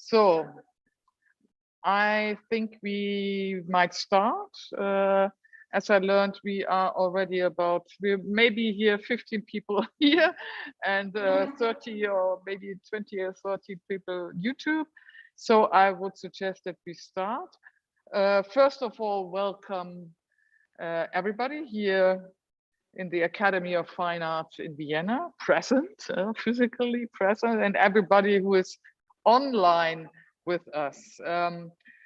So I think we might start. As I learned, we are already we're maybe here 15 people here and 30 or maybe 20 or 30 people YouTube. So I would suggest that we start. First of all, welcome everybody here in the Academy of Fine Arts in Vienna, present, physically present, and everybody who is online with us.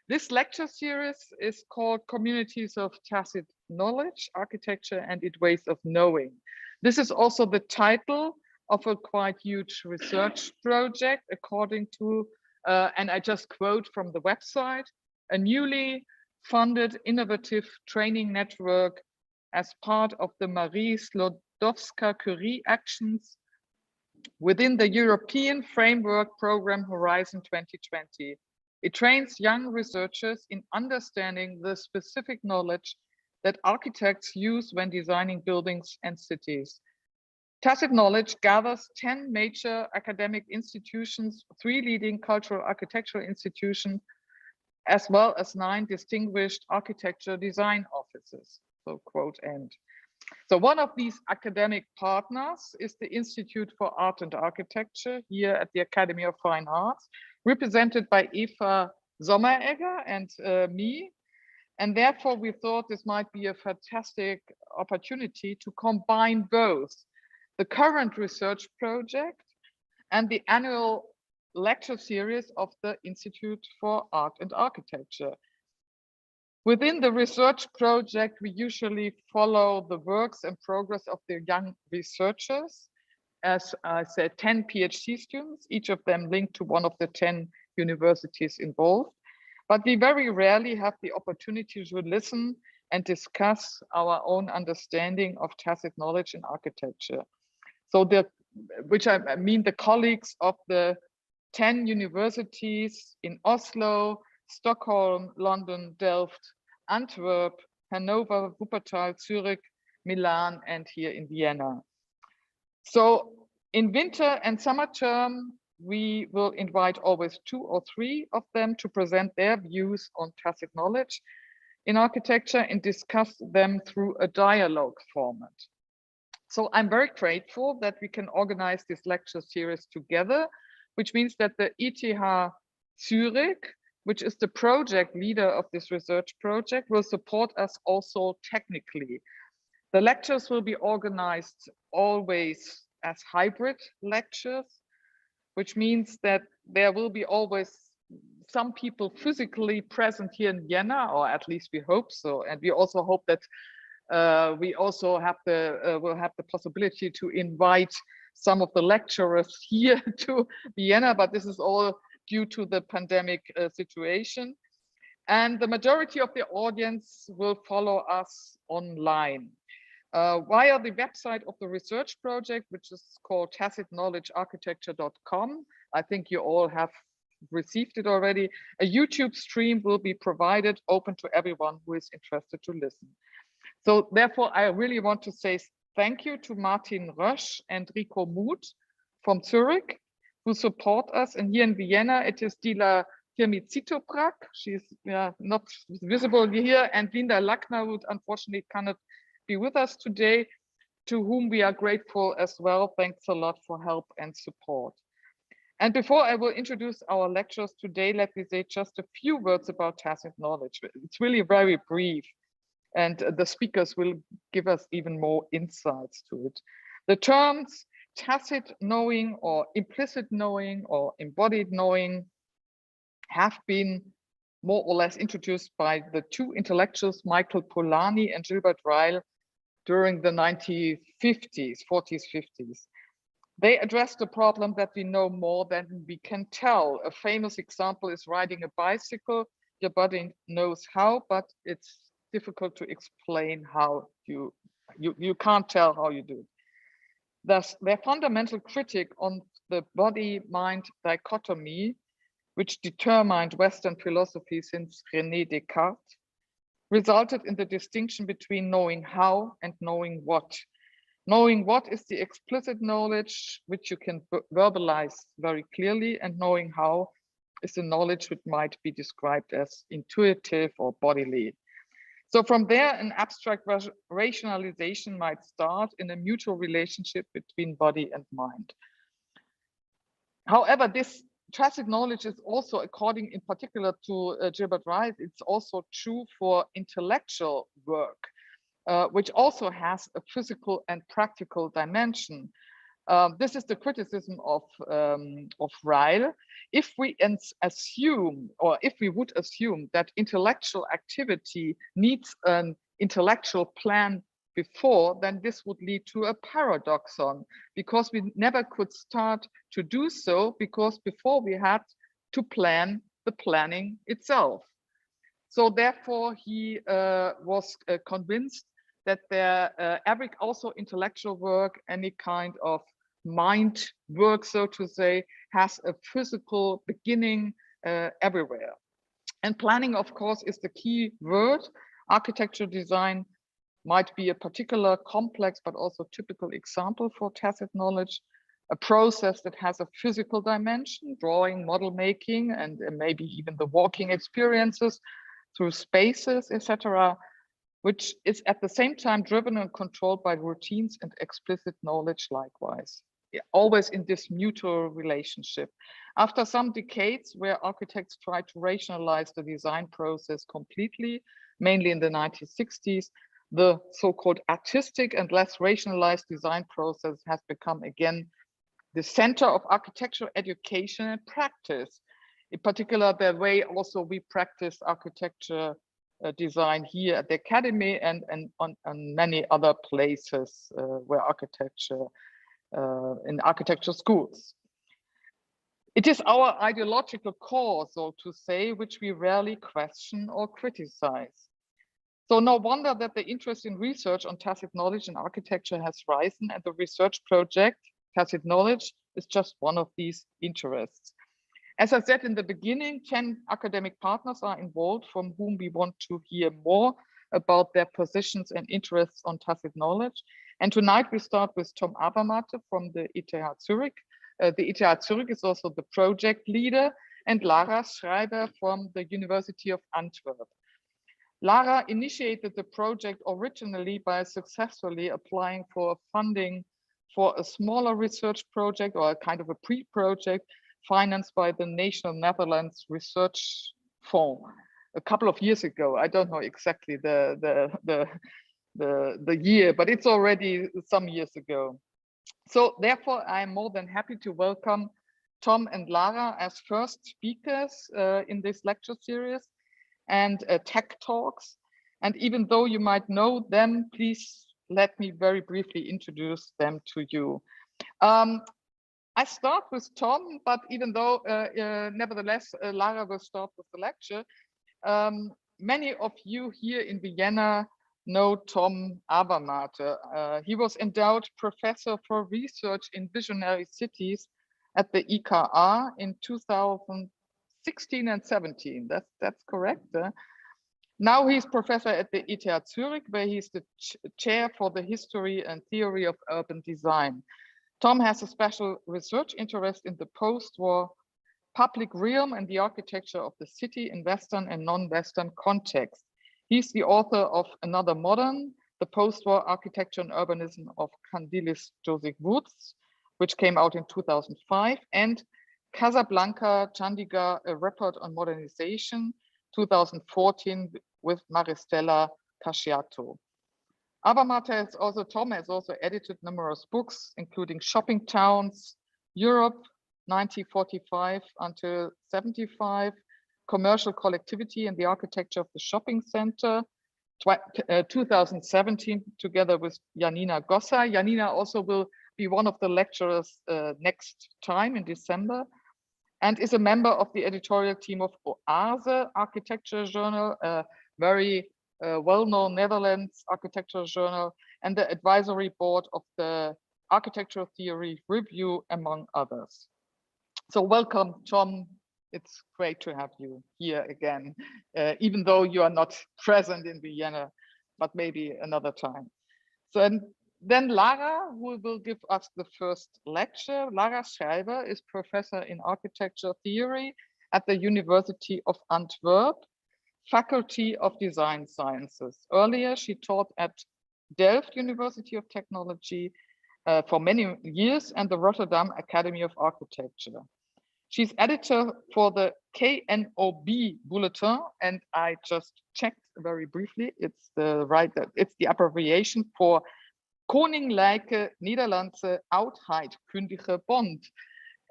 This lecture series is called Communities of Tacit Knowledge, Architecture and its Ways of Knowing. This is also the title of a quite huge research project, according to, and I just quote from the website, a newly funded innovative training network as part of the Marie Sklodowska-Curie actions within the European Framework Program Horizon 2020. It trains young researchers in understanding the specific knowledge that architects use when designing buildings and cities. Tacit Knowledge gathers 10 major academic institutions, 3 leading cultural architectural institutions, as well as 9 distinguished architecture design offices. So quote end. So one of these academic partners is the Institute for Art and Architecture here at the Academy of Fine Arts, represented by Eva Sommeregger and me. And therefore we thought this might be a fantastic opportunity to combine both the current research project and the annual lecture series of the Institute for Art and Architecture. Within the research project, we usually follow the works and progress of the young researchers. As I said, 10 PhD students, each of them linked to one of the 10 universities involved. But we very rarely have the opportunity to listen and discuss our own understanding of tacit knowledge in architecture. So which I mean the colleagues of the 10 universities in Oslo, Stockholm, London, Delft, Antwerp, Hanover, Wuppertal, Zurich, Milan, and here in Vienna. So in winter and summer term, we will invite always 2 or 3 of them to present their views on tacit knowledge in architecture and discuss them through a dialogue format. So I'm very grateful that we can organize this lecture series together, which means that the ETH Zurich, which is the project leader of this research project, will support us also technically. The lectures will be organized always as hybrid lectures, which means that there will be always some people physically present here in Vienna, or at least we hope so. And we also hope that we also have will have the possibility to invite some of the lecturers here to Vienna, but this is all due to the pandemic situation. And the majority of the audience will follow us online via the website of the research project, which is called tacitknowledgearchitecture.com. I think you all have received it already. A YouTube stream will be provided, open to everyone who is interested to listen. So therefore, I really want to say thank you to Martin Rösch and Rico Muth from Zurich, who support us. And here in Vienna, it is Dila Firmicitoprak. She's not visible here, and Linda Lackner, who unfortunately cannot be with us today, to whom we are grateful as well. Thanks a lot for help and support. And before I will introduce our lecturers today, let me say just a few words about tacit knowledge. It's really very brief, and the speakers will give us even more insights to it. The terms tacit knowing or implicit knowing or embodied knowing have been more or less introduced by the 2 intellectuals, Michael Polanyi and Gilbert Ryle, during the 1950s, 40s, 50s. They addressed the problem that we know more than we can tell. A famous example is riding a bicycle. Your body knows how, but it's difficult to explain how you can't tell how you do it. Thus, their fundamental critique on the body-mind dichotomy, which determined Western philosophy since René Descartes, resulted in the distinction between knowing how and knowing what. Knowing what is the explicit knowledge, which you can verbalize very clearly, and knowing how is the knowledge which might be described as intuitive or bodily. So from there, an abstract rationalization might start in a mutual relationship between body and mind. However, this tacit knowledge is also, according in particular to Gilbert Wright, it's also true for intellectual work, which also has a physical and practical dimension. This is the criticism of Ryle. If we assume, or if we would assume that intellectual activity needs an intellectual plan before, then this would lead to a paradoxon, because we never could start to do so, because before we had to plan the planning itself. So therefore, he was convinced that every also intellectual work, any kind of mind work, so to say, has a physical beginning everywhere. And planning, of course, is the key word. Architecture design might be a particular complex, but also typical example for tacit knowledge, a process that has a physical dimension, drawing, model making, and maybe even the walking experiences through spaces, etc., which is at the same time driven and controlled by routines and explicit knowledge likewise, always in this mutual relationship. After some decades where architects tried to rationalize the design process completely, mainly in the 1960s, the so-called artistic and less rationalized design process has become again the center of architectural education and practice. In particular, the way also we practice architecture design here at the Academy and on many other places where architecture, in architecture schools. It is our ideological core, so to say, which we rarely question or criticize. So no wonder that the interest in research on tacit knowledge in architecture has risen, and the research project Tacit Knowledge is just one of these interests. As I said in the beginning, 10 academic partners are involved from whom we want to hear more about their positions and interests on tacit knowledge. And tonight we start with Tom Avermaete from the ETH Zurich. The ETH Zurich is also the project leader, and Lara Schrijver from the University of Antwerp. Lara initiated the project originally by successfully applying for funding for a smaller research project, or a kind of a pre-project financed by the National Netherlands Research Fund a couple of years ago. I don't know exactly the year, but it's already some years ago. So therefore, I'm more than happy to welcome Tom and Lara as first speakers in this lecture series and TACK Talks. And even though you might know them, please let me very briefly introduce them to you. I start with Tom, but even though nevertheless, Lara will start with the lecture. Many of you here in Vienna know Tom Avermaete. He was endowed professor for research in visionary cities at the IKA in 2016 and 17. That's correct. Now he's professor at the ETH Zurich, where he's the chair for the history and theory of urban design. Tom has a special research interest in the post-war public realm and the architecture of the city in Western and non-Western context. He's the author of Another Modern, the post-war architecture and urbanism of Candilis Joseph Woods, which came out in 2005, and Casablanca, Chandigarh, a report on modernization, 2014, with Maristella Casciato. Tom has also edited numerous books, including Shopping Towns, Europe, 1945 until 75, Commercial Collectivity and the Architecture of the Shopping Center, 2017, together with Janina Gossa. Janina also will be one of the lecturers next time in December, and is a member of the editorial team of Oase Architecture Journal, a very well-known Netherlands architecture journal, and the advisory board of the Architectural Theory Review, among others. So welcome, Tom. It's great to have you here again, even though you are not present in Vienna, but maybe another time. So, and then Lara, who will give us the first lecture. Lara Schrijver is professor in architecture theory at the University of Antwerp, Faculty of Design Sciences. Earlier, she taught at Delft University of Technology for many years and the Rotterdam Academy of Architecture. She's editor for the KNOB Bulletin, and I just checked very briefly. It's the abbreviation for Koninklijke Nederlandse Oudheidkundige Bond.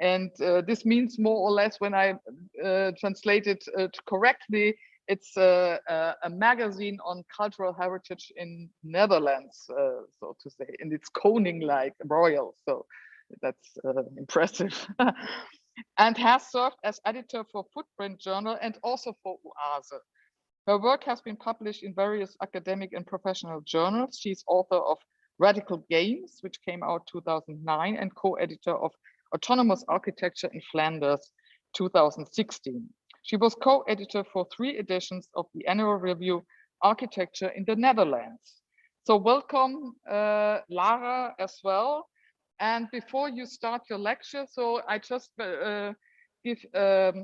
And this means more or less, when I translate it correctly, it's a magazine on cultural heritage in Netherlands, so to say, and it's Koninklijk, royal, so that's impressive. And has served as editor for Footprint Journal and also for Oase. Her work has been published in various academic and professional journals. She's author of Radical Games, which came out 2009, and co-editor of Autonomous Architecture in Flanders, 2016. She was co-editor for 3 editions of the annual review, Architecture in the Netherlands. So welcome, Lara, as well. And before you start your lecture, so I just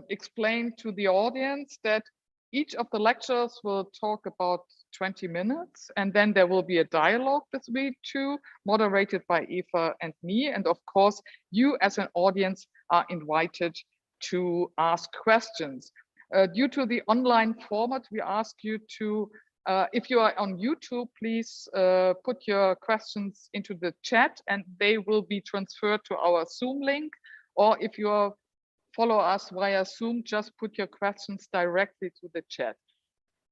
explain to the audience that each of the lectures will talk about 20 minutes, and then there will be a dialogue between two, moderated by Eva and me. And of course, you as an audience are invited to ask questions. Due to the online format, we ask you to, if you are on YouTube, please put your questions into the chat and they will be transferred to our Zoom link. Or if you follow us via Zoom, just put your questions directly to the chat.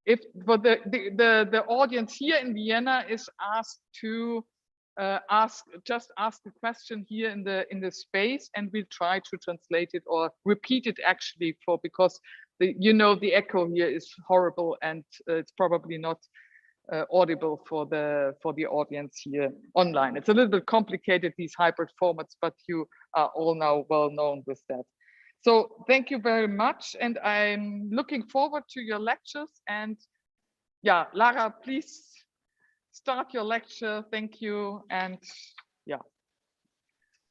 If for the audience here in Vienna is asked to ask the question here in the space, and we'll try to translate it or repeat it actually because the echo here is horrible and it's probably not audible for the audience here online. It's a little bit complicated, these hybrid formats, but you are all now well known with that. So thank you very much, and I'm looking forward to your lectures. And yeah, Lara, please start your lecture. Thank you. And yeah,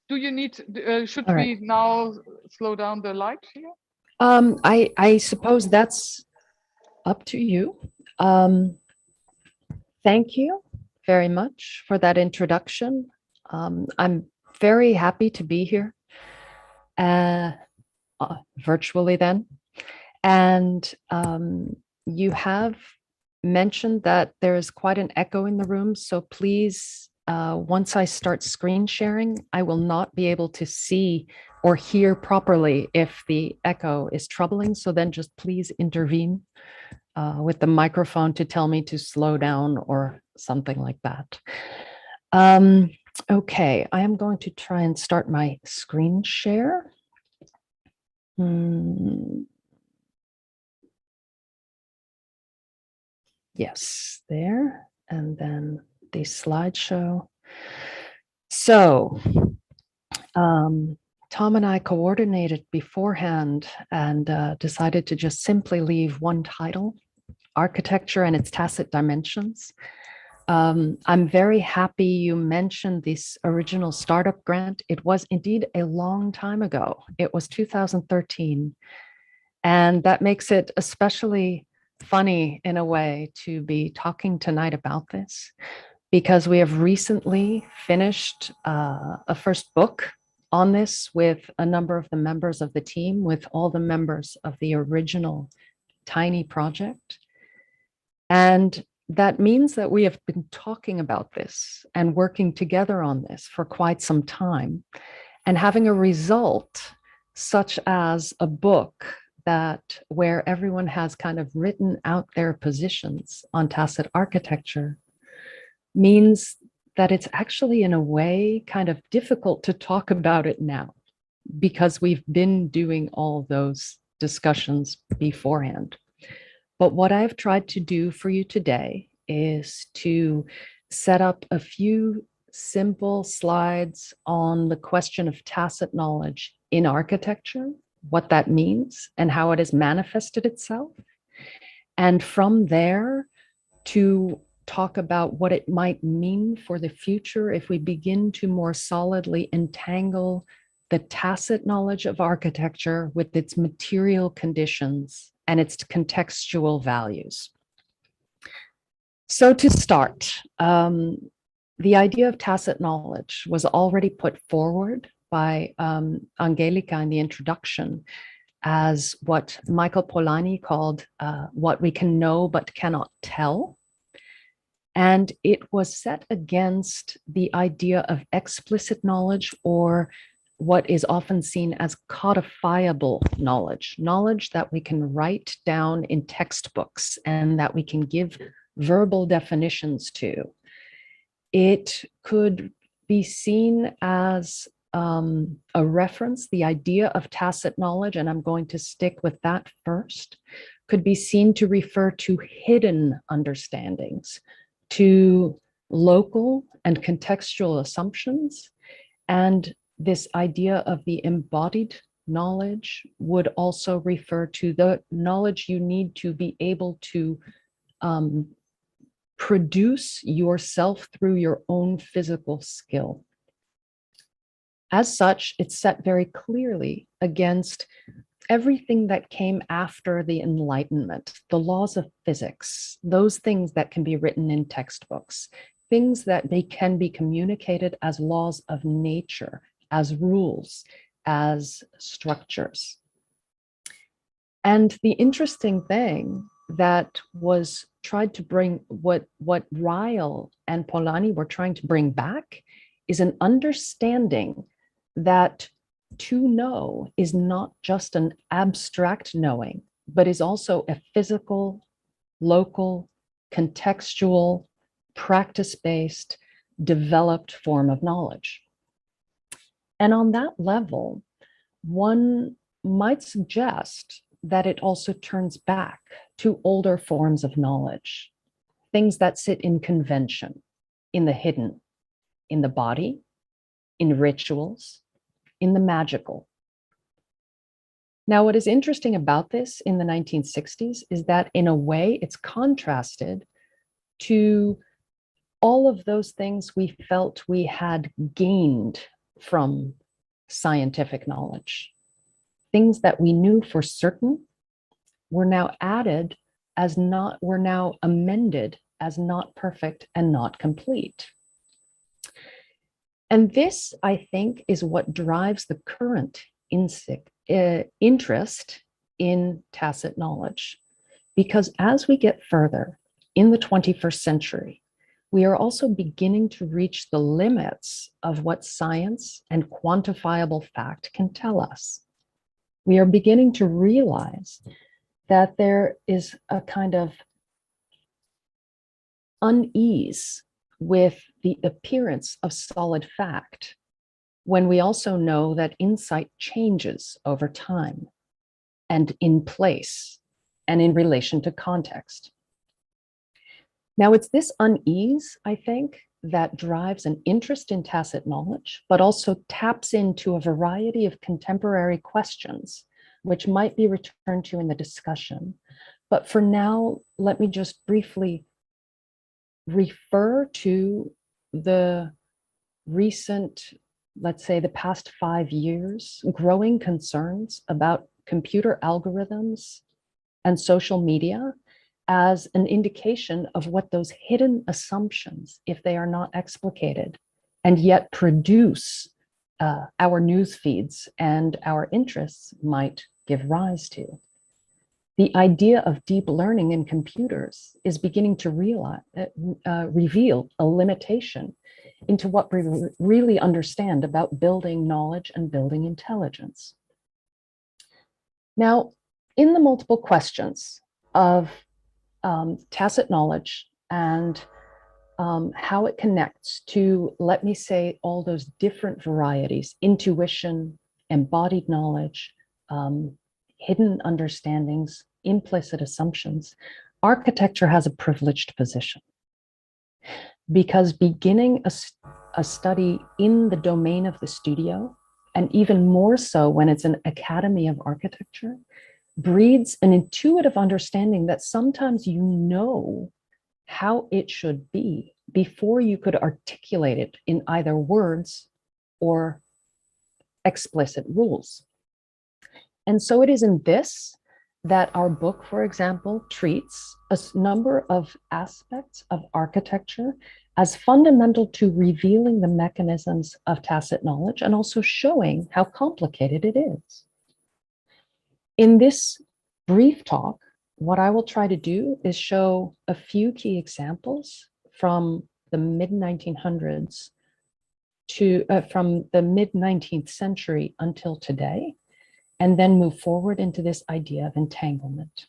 do you need? Should we now slow down the light here? I suppose that's up to you. Thank you very much for that introduction. I'm very happy to be here. Virtually then. And you have mentioned that there is quite an echo in the room. So please, once I start screen sharing, I will not be able to see or hear properly if the echo is troubling. So then just please intervene with the microphone to tell me to slow down or something like that. Okay, I am going to try and start my screen share. Yes, there, and then the slideshow. So, Tom and I coordinated beforehand and decided to just simply leave one title, Architecture and its Tacit Dimensions. I'm very happy you mentioned this original startup grant. It was indeed a long time ago. It was 2013. And that makes it especially funny in a way to be talking tonight about this, because we have recently finished a first book on this with a number of the members of the team, with all the members of the original tiny project. And that means that we have been talking about this and working together on this for quite some time, and having a result such as a book where everyone has kind of written out their positions on tacit architecture means that it's actually in a way kind of difficult to talk about it now, because we've been doing all those discussions beforehand. But what I've tried to do for you today is to set up a few simple slides on the question of tacit knowledge in architecture, what that means and how it has manifested itself. And from there to talk about what it might mean for the future if we begin to more solidly entangle the tacit knowledge of architecture with its material conditions and its contextual values. So to start, the idea of tacit knowledge was already put forward by Angelica in the introduction as what Michael Polanyi called what we can know but cannot tell. And it was set against the idea of explicit knowledge, or what is often seen as codifiable knowledge, knowledge that we can write down in textbooks and that we can give verbal definitions to. It could be seen as a reference, the idea of tacit knowledge, and I'm going to stick with that first, could be seen to refer to hidden understandings, to local and contextual assumptions. And this idea of the embodied knowledge would also refer to the knowledge you need to be able to produce yourself through your own physical skill. As such, it's set very clearly against everything that came after the Enlightenment, the laws of physics, those things that can be written in textbooks, things that they can be communicated as laws of nature, as rules, as structures. And the interesting thing that was tried to bring, what Ryle and Polanyi were trying to bring back, is an understanding that to know is not just an abstract knowing, but is also a physical, local, contextual, practice-based, developed form of knowledge. And on that level, one might suggest that it also turns back to older forms of knowledge, things that sit in convention, in the hidden, in the body, in rituals, in the magical. Now, what is interesting about this in the 1960s is that in a way it's contrasted to all of those things we felt we had gained from scientific knowledge. Things that we knew for certain were now added as not, were now amended as not perfect and not complete. And this, I think, is what drives the current interest in tacit knowledge. Because as we get further in the 21st century, we are also beginning to reach the limits of what science and quantifiable fact can tell us. We are beginning to realize that there is a kind of unease with the appearance of solid fact, when we also know that insight changes over time and in place and in relation to context. Now, it's this unease, I think, that drives an interest in tacit knowledge, but also taps into a variety of contemporary questions, which might be returned to in the discussion. But for now, let me just briefly refer to the recent, let's say the past 5 years, growing concerns about computer algorithms and social media as an indication of what those hidden assumptions, if they are not explicated, and yet produce our news feeds and our interests, might give rise to. The idea of deep learning in computers is beginning to reveal a limitation into what we really understand about building knowledge and building intelligence. Now, in the multiple questions of tacit knowledge and how it connects to, let me say, all those different varieties: intuition, embodied knowledge, hidden understandings, implicit assumptions, architecture has a privileged position. Because beginning a study in the domain of the studio, and even more so when it's an academy of architecture, breeds an intuitive understanding that sometimes you know how it should be before you could articulate it in either words or explicit rules. And so it is in this that our book, for example, treats a number of aspects of architecture as fundamental to revealing the mechanisms of tacit knowledge and also showing how complicated it is. In this brief talk, what I will try to do is show a few key examples from the mid-1900s to from the mid-19th century until today, and then move forward into this idea of entanglement.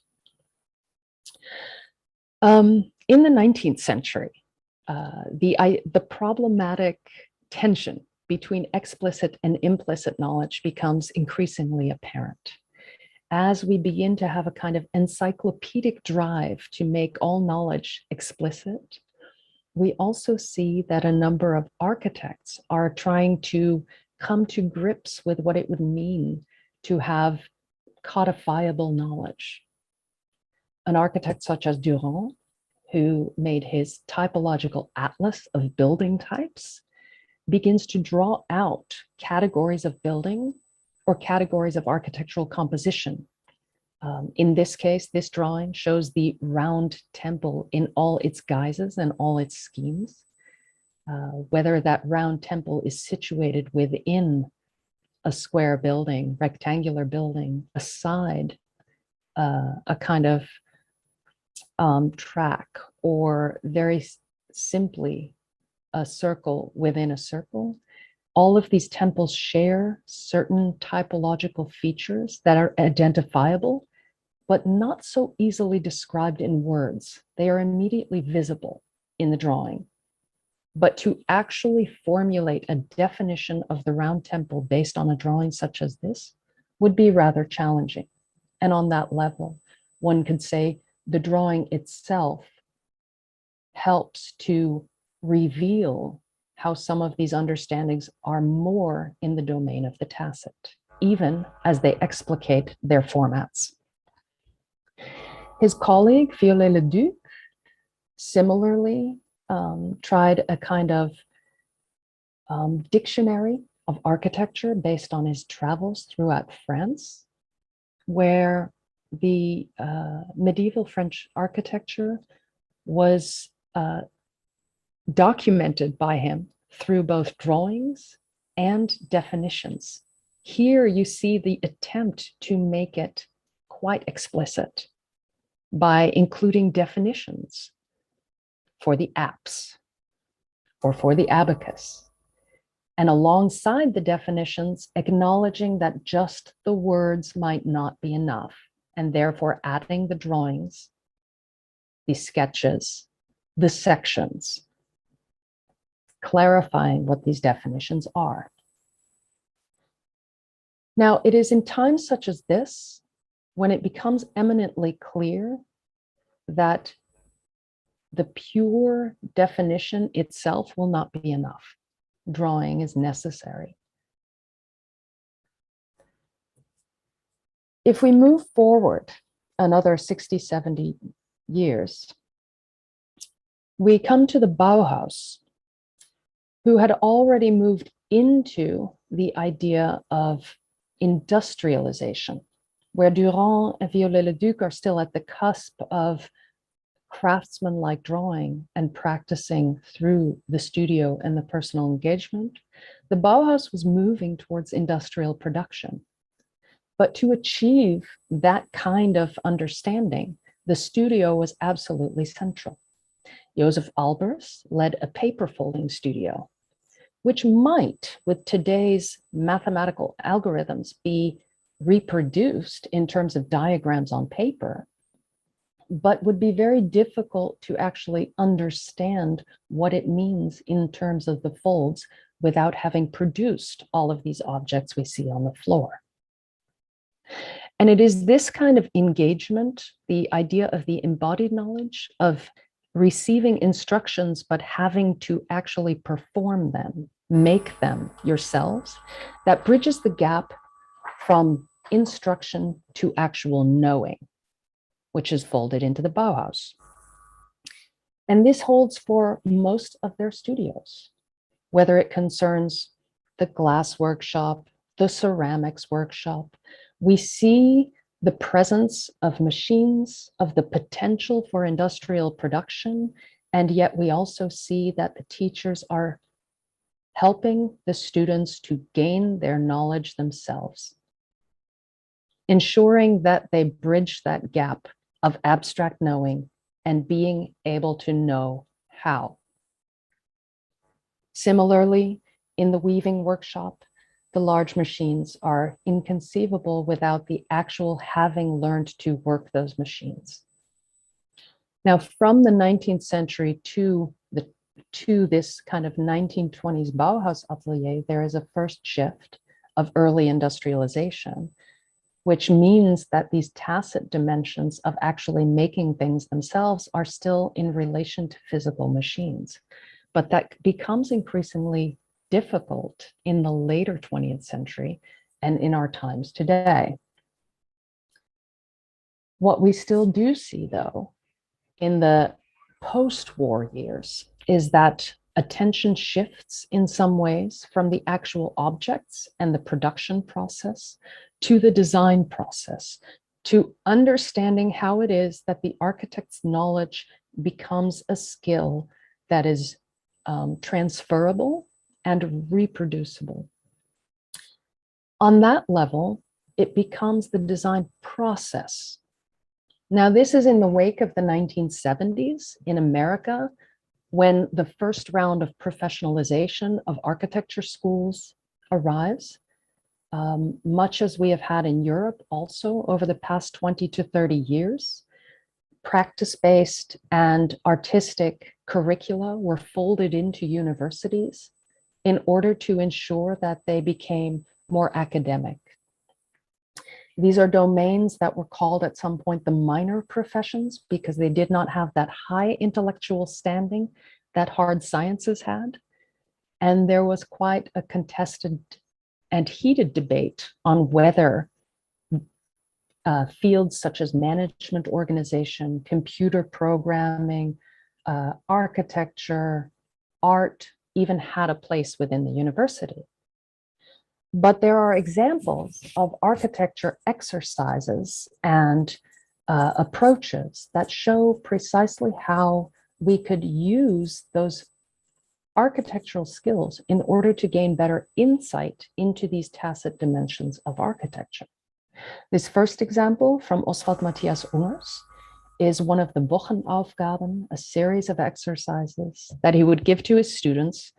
In the 19th century, the problematic tension between explicit and implicit knowledge becomes increasingly apparent as we begin to have a kind of encyclopedic drive to make all knowledge explicit. We also see that a number of architects are trying to come to grips with what it would mean to have codifiable knowledge. An architect such as Durand, who made his typological atlas of building types, begins to draw out categories of building or categories of architectural composition. In this case, this drawing shows the round temple in all its guises and all its schemes. Whether that round temple is situated within a square building, rectangular building, aside a kind of track, or very simply a circle within a circle. All of these temples share certain typological features that are identifiable, but not so easily described in words. They are immediately visible in the drawing. But to actually formulate a definition of the round temple based on a drawing such as this would be rather challenging. And on that level, one could say the drawing itself helps to reveal how some of these understandings are more in the domain of the tacit, even as they explicate their formats. His colleague, Viollet-le-Duc, similarly tried a kind of dictionary of architecture based on his travels throughout France, where the medieval French architecture was documented by him through both drawings and definitions. Here you see the attempt to make it quite explicit by including definitions for the apse or for the abacus. And alongside the definitions, acknowledging that just the words might not be enough, and therefore adding the drawings, the sketches, the sections, clarifying what these definitions are. Now, it is in times such as this when it becomes eminently clear that the pure definition itself will not be enough. Drawing is necessary. If we move forward another 60, 70 years, we come to the Bauhaus, who had already moved into the idea of industrialization, where Durand and Viollet-le-Duc are still at the cusp of craftsman-like drawing and practicing through the studio and the personal engagement. The Bauhaus was moving towards industrial production. But to achieve that kind of understanding, the studio was absolutely central. Joseph Albers led a paper folding studio, which might, with today's mathematical algorithms, be reproduced in terms of diagrams on paper, but would be very difficult to actually understand what it means in terms of the folds without having produced all of these objects we see on the floor. And it is this kind of engagement, the idea of the embodied knowledge, of receiving instructions, but having to actually perform them, make them yourselves, that bridges the gap from instruction to actual knowing, which is folded into the Bauhaus. And this holds for most of their studios, whether it concerns the glass workshop, the ceramics workshop, we see the presence of machines, of the potential for industrial production, and yet we also see that the teachers are helping the students to gain their knowledge themselves, ensuring that they bridge that gap of abstract knowing and being able to know how. Similarly, in the weaving workshop, the large machines are inconceivable without the actual having learned to work those machines. Now, from the 19th century to this kind of 1920s Bauhaus atelier, there is a first shift of early industrialization, which means that these tacit dimensions of actually making things themselves are still in relation to physical machines. But that becomes increasingly difficult in the later 20th century and in our times today. What we still do see, though, in the post-war years is that attention shifts in some ways from the actual objects and the production process to the design process, to understanding how it is that the architect's knowledge becomes a skill that is transferable and reproducible. On that level, it becomes the design process. Now, this is in the wake of the 1970s in America, when the first round of professionalization of architecture schools arrives, much as we have had in Europe also over the past 20 to 30 years. Practice-based and artistic curricula were folded into universities in order to ensure that they became more academic. These are domains that were called at some point the minor professions because they did not have that high intellectual standing that hard sciences had. And there was quite a contested and heated debate on whether fields such as management organization, computer programming, architecture, art even had a place within the university. But there are examples of architecture exercises and approaches that show precisely how we could use those architectural skills in order to gain better insight into these tacit dimensions of architecture. This first example from Oswald Matthias Ungers is one of the Wochenaufgaben, a series of exercises that he would give to his students,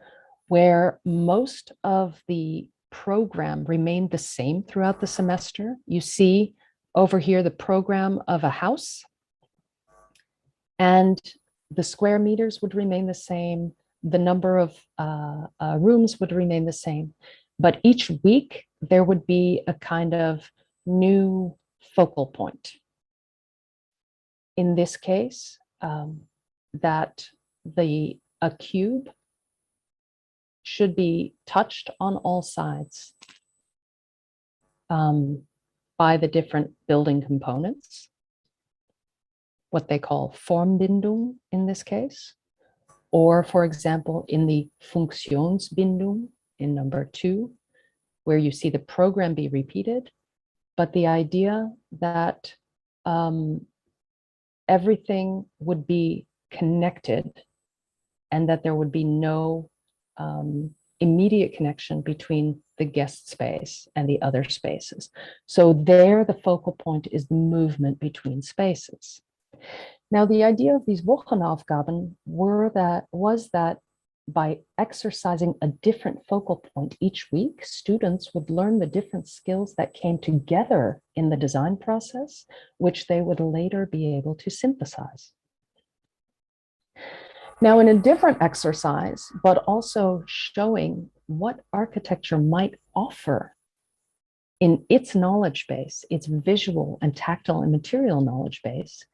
where most of the program remained the same throughout the semester. You see over here the program of a house, and the square meters would remain the same. The number of rooms would remain the same. But each week, there would be a kind of new focal point. In this case, that a cube should be touched on all sides by the different building components, what they call Formbindung in this case, or for example, in the Funktionsbindung in number 2, where you see the program be repeated, but the idea that everything would be connected and that there would be no immediate connection between the guest space and the other spaces. So there, the focal point is the movement between spaces. Now, the idea of these Wochenaufgaben was that by exercising a different focal point each week, students would learn the different skills that came together in the design process, which they would later be able to synthesize. Now, in a different exercise, but also showing what architecture might offer in its knowledge base, its visual and tactile and material knowledge base,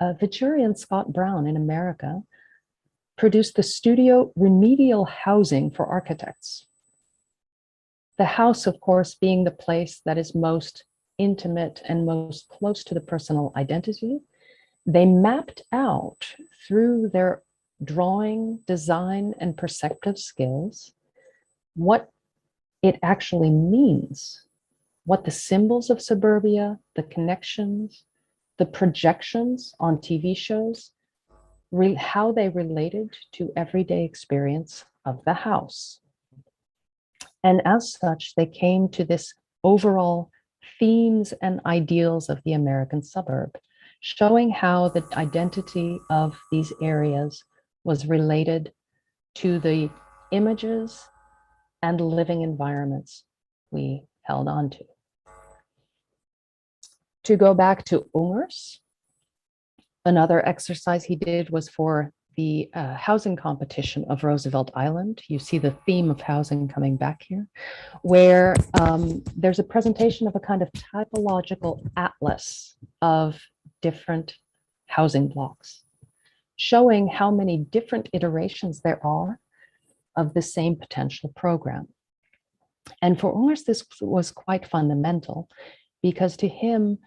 Vituri and Scott Brown in America produced the studio Remedial Housing for Architects. The house, of course, being the place that is most intimate and most close to the personal identity. They mapped out through their drawing, design, and perceptive skills what it actually means, what the symbols of suburbia, the connections, the projections on TV shows, how they related to everyday experience of the house. And as such, they came to this overall themes and ideals of the American suburb, showing how the identity of these areas was related to the images and living environments we held on to. To go back to Ungers, another exercise he did was for the housing competition of Roosevelt Island. You see the theme of housing coming back here, where there's a presentation of a kind of typological atlas of different housing blocks, showing how many different iterations there are of the same potential program. And for Ungers, this was quite fundamental, because to him,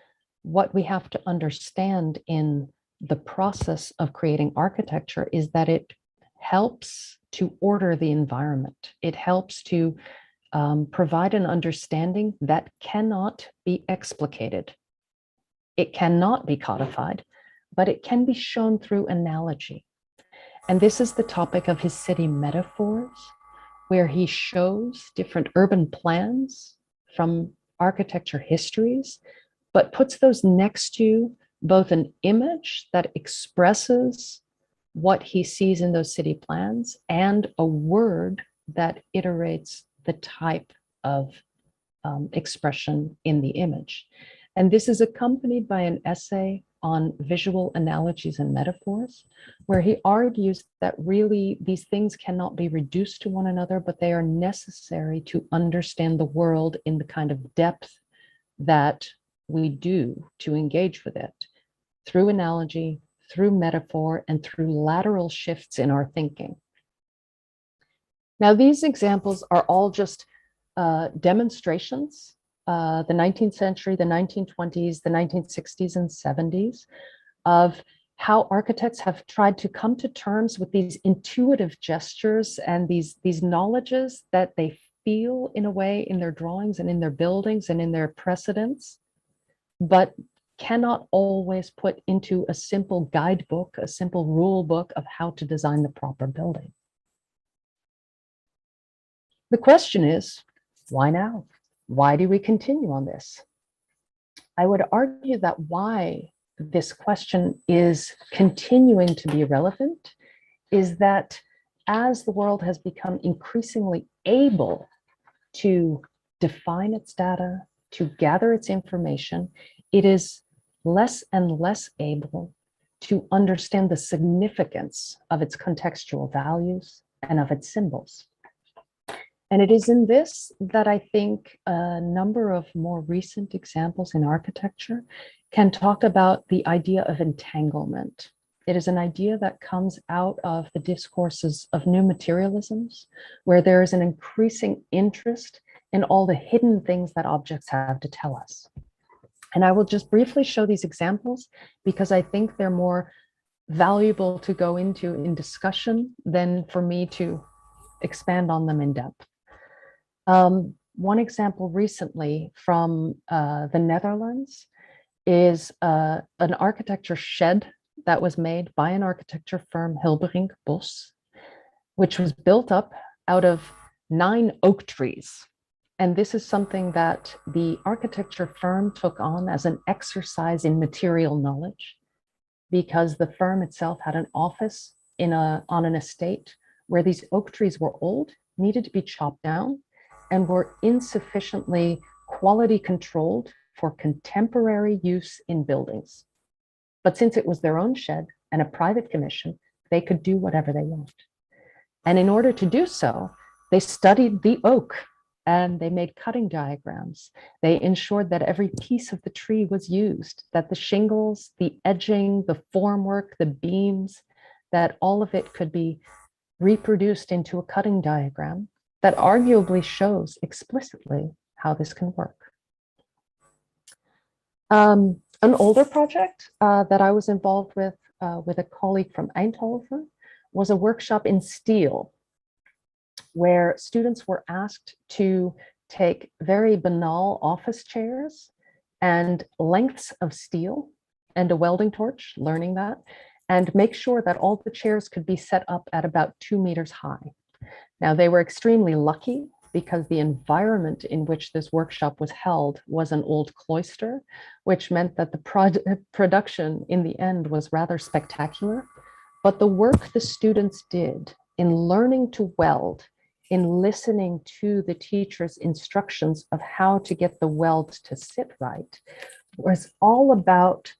what we have to understand in the process of creating architecture is that it helps to order the environment. It helps to provide an understanding that cannot be explicated. It cannot be codified, but it can be shown through analogy. And this is the topic of his city metaphors, where he shows different urban plans from architecture histories, but puts those next to both an image that expresses what he sees in those city plans and a word that iterates the type of expression in the image. And this is accompanied by an essay on visual analogies and metaphors, where he argues that really these things cannot be reduced to one another, but they are necessary to understand the world in the kind of depth that we do to engage with it, through analogy, through metaphor, and through lateral shifts in our thinking. Now, these examples are all just demonstrations, the 19th century, the 1920s, the 1960s and 70s, of how architects have tried to come to terms with these intuitive gestures and these knowledges that they feel in a way in their drawings and in their buildings and in their precedents, but cannot always put into a simple guidebook, a simple rule book of how to design the proper building. The question is, why now? Why do we continue on this? I would argue that why this question is continuing to be relevant is that as the world has become increasingly able to define its data, to gather its information, it is less and less able to understand the significance of its contextual values and of its symbols. And it is in this that I think a number of more recent examples in architecture can talk about the idea of entanglement. It is an idea that comes out of the discourses of new materialisms, where there is an increasing interest in all the hidden things that objects have to tell us. And I will just briefly show these examples because I think they're more valuable to go into in discussion than for me to expand on them in depth. One example recently from the Netherlands is an architecture shed that was made by an architecture firm, Hilberink Bos, which was built up out of 9 oak trees. And this is something that the architecture firm took on as an exercise in material knowledge, because the firm itself had an office on an estate where these oak trees were old, needed to be chopped down, and were insufficiently quality controlled for contemporary use in buildings. But since it was their own shed and a private commission, they could do whatever they want. And in order to do so, they studied the oak and they made cutting diagrams. They ensured that every piece of the tree was used, that the shingles, the edging, the formwork, the beams, that all of it could be reproduced into a cutting diagram that arguably shows explicitly how this can work. An older project that I was involved with a colleague from Eindhoven was a workshop in steel, where students were asked to take very banal office chairs and lengths of steel and a welding torch, learning that, and make sure that all the chairs could be set up at about 2 meters high. Now, they were extremely lucky because the environment in which this workshop was held was an old cloister, which meant that the production in the end was rather spectacular. But the work the students did in learning to weld, in listening to the teacher's instructions of how to get the weld to sit right, was all about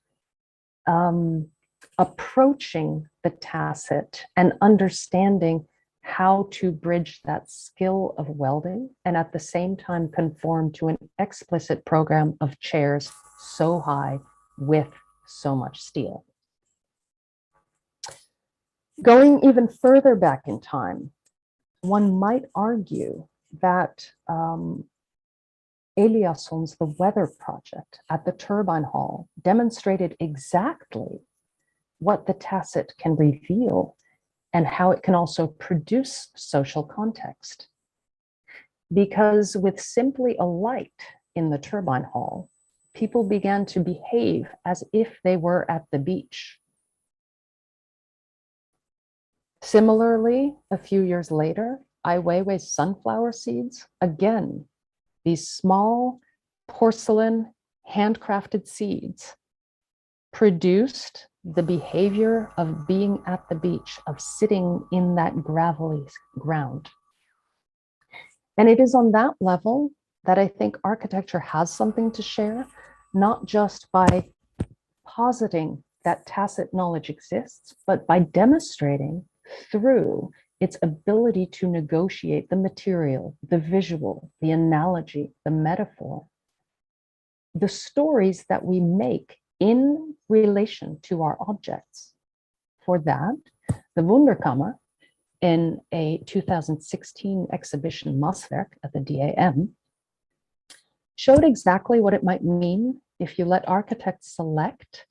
approaching the tacit and understanding how to bridge that skill of welding and at the same time conform to an explicit program of chairs so high with so much steel. Going even further back in time, one might argue that Eliasson's The Weather Project at the Turbine Hall demonstrated exactly what the tacit can reveal and how it can also produce social context. Because with simply a light in the turbine hall, people began to behave as if they were at the beach. Similarly, a few years later, Ai Weiwei's sunflower seeds, again, these small porcelain handcrafted seeds produced the behavior of being at the beach, of sitting in that gravelly ground. And it is on that level that I think architecture has something to share, not just by positing that tacit knowledge exists, but by demonstrating through its ability to negotiate the material, the visual, the analogy, the metaphor, the stories that we make in relation to our objects. For that, the Wunderkammer, in a 2016 exhibition Masswerk at the DAM, showed exactly what it might mean if you let architects select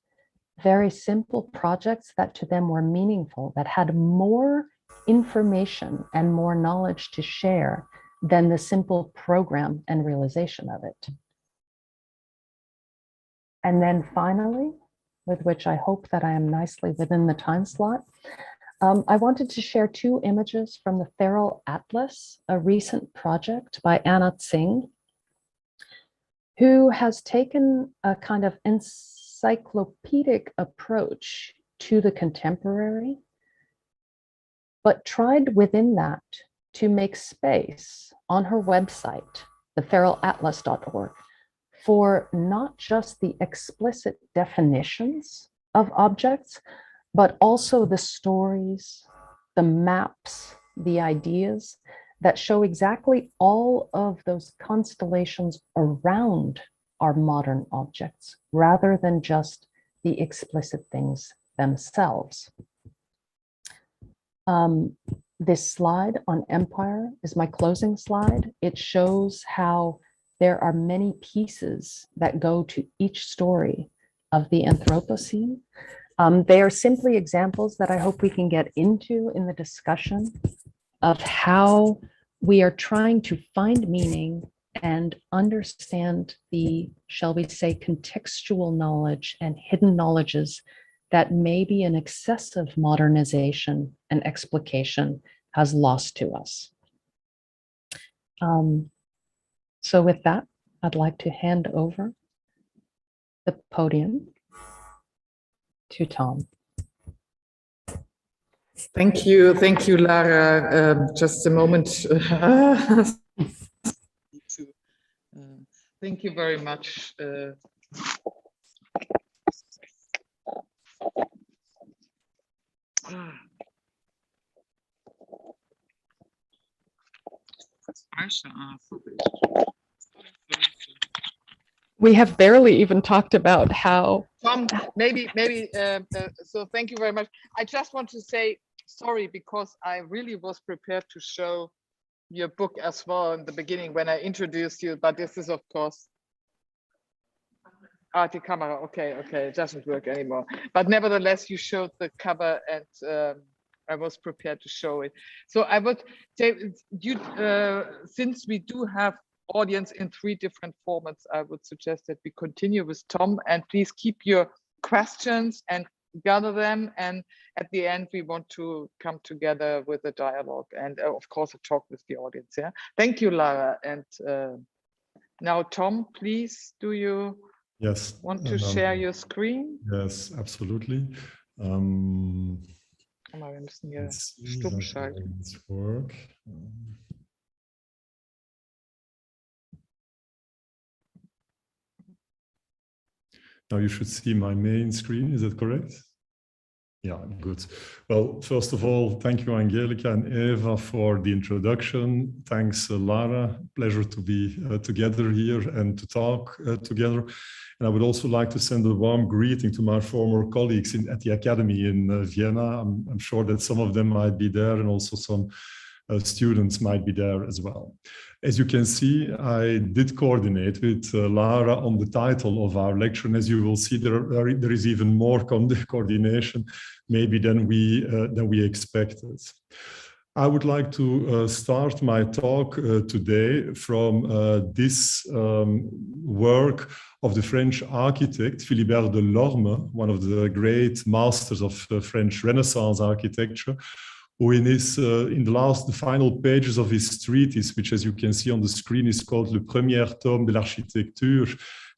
very simple projects that to them were meaningful, that had more information and more knowledge to share than the simple program and realization of it. And then finally, with which I hope that I am nicely within the time slot, I wanted to share two images from the Feral Atlas, a recent project by Anna Tsing, who has taken a kind of encyclopedic approach to the contemporary, but tried within that to make space on her website, theferalatlas.org, for not just the explicit definitions of objects, but also the stories, the maps, the ideas that show exactly all of those constellations around our modern objects, rather than just the explicit things themselves. This slide on empire is my closing slide. It shows how there are many pieces that go to each story of the Anthropocene. They are simply examples that I hope we can get into in the discussion of how we are trying to find meaning and understand the, shall we say, contextual knowledge and hidden knowledges that maybe an excessive modernization and explication has lost to us. So with that, I'd like to hand over the podium to Tom. Thank you, Lara. Just a moment. Thank you very much. We have barely even talked about how. Tom, maybe. So thank you very much. I just want to say sorry because I really was prepared to show your book as well in the beginning when I introduced you, but this is of course. The camera. Okay, it doesn't work anymore. But nevertheless, you showed the cover, and I was prepared to show it. So I would say, since we do have audience in 3 different formats, I would suggest that we continue with Tom, and please keep your questions and gather them. And at the end, we want to come together with a dialogue and of course, a talk with the audience. Yeah. Thank you, Lara. And now, Tom, please, do you want to share your screen? Yes, absolutely. Wir müssen hier stumm schalten. Now you should see my main screen, is that correct? Yeah, good. Well, first of all, thank you, Angelica and Eva, for the introduction. Thanks, Lara. Pleasure to be together here and to talk together. And I would also like to send a warm greeting to my former colleagues at the Academy in Vienna. I'm sure that some of them might be there, and also some students might be there as well. As you can see, I did coordinate with Lara on the title of our lecture, and as you will see, there is even more coordination maybe than we expected. I would like to start my talk today from this work of the French architect Philibert Delorme, one of the great masters of French Renaissance architecture, who in the final pages of his treatise, which as you can see on the screen is called Le Premier Tome de l'Architecture,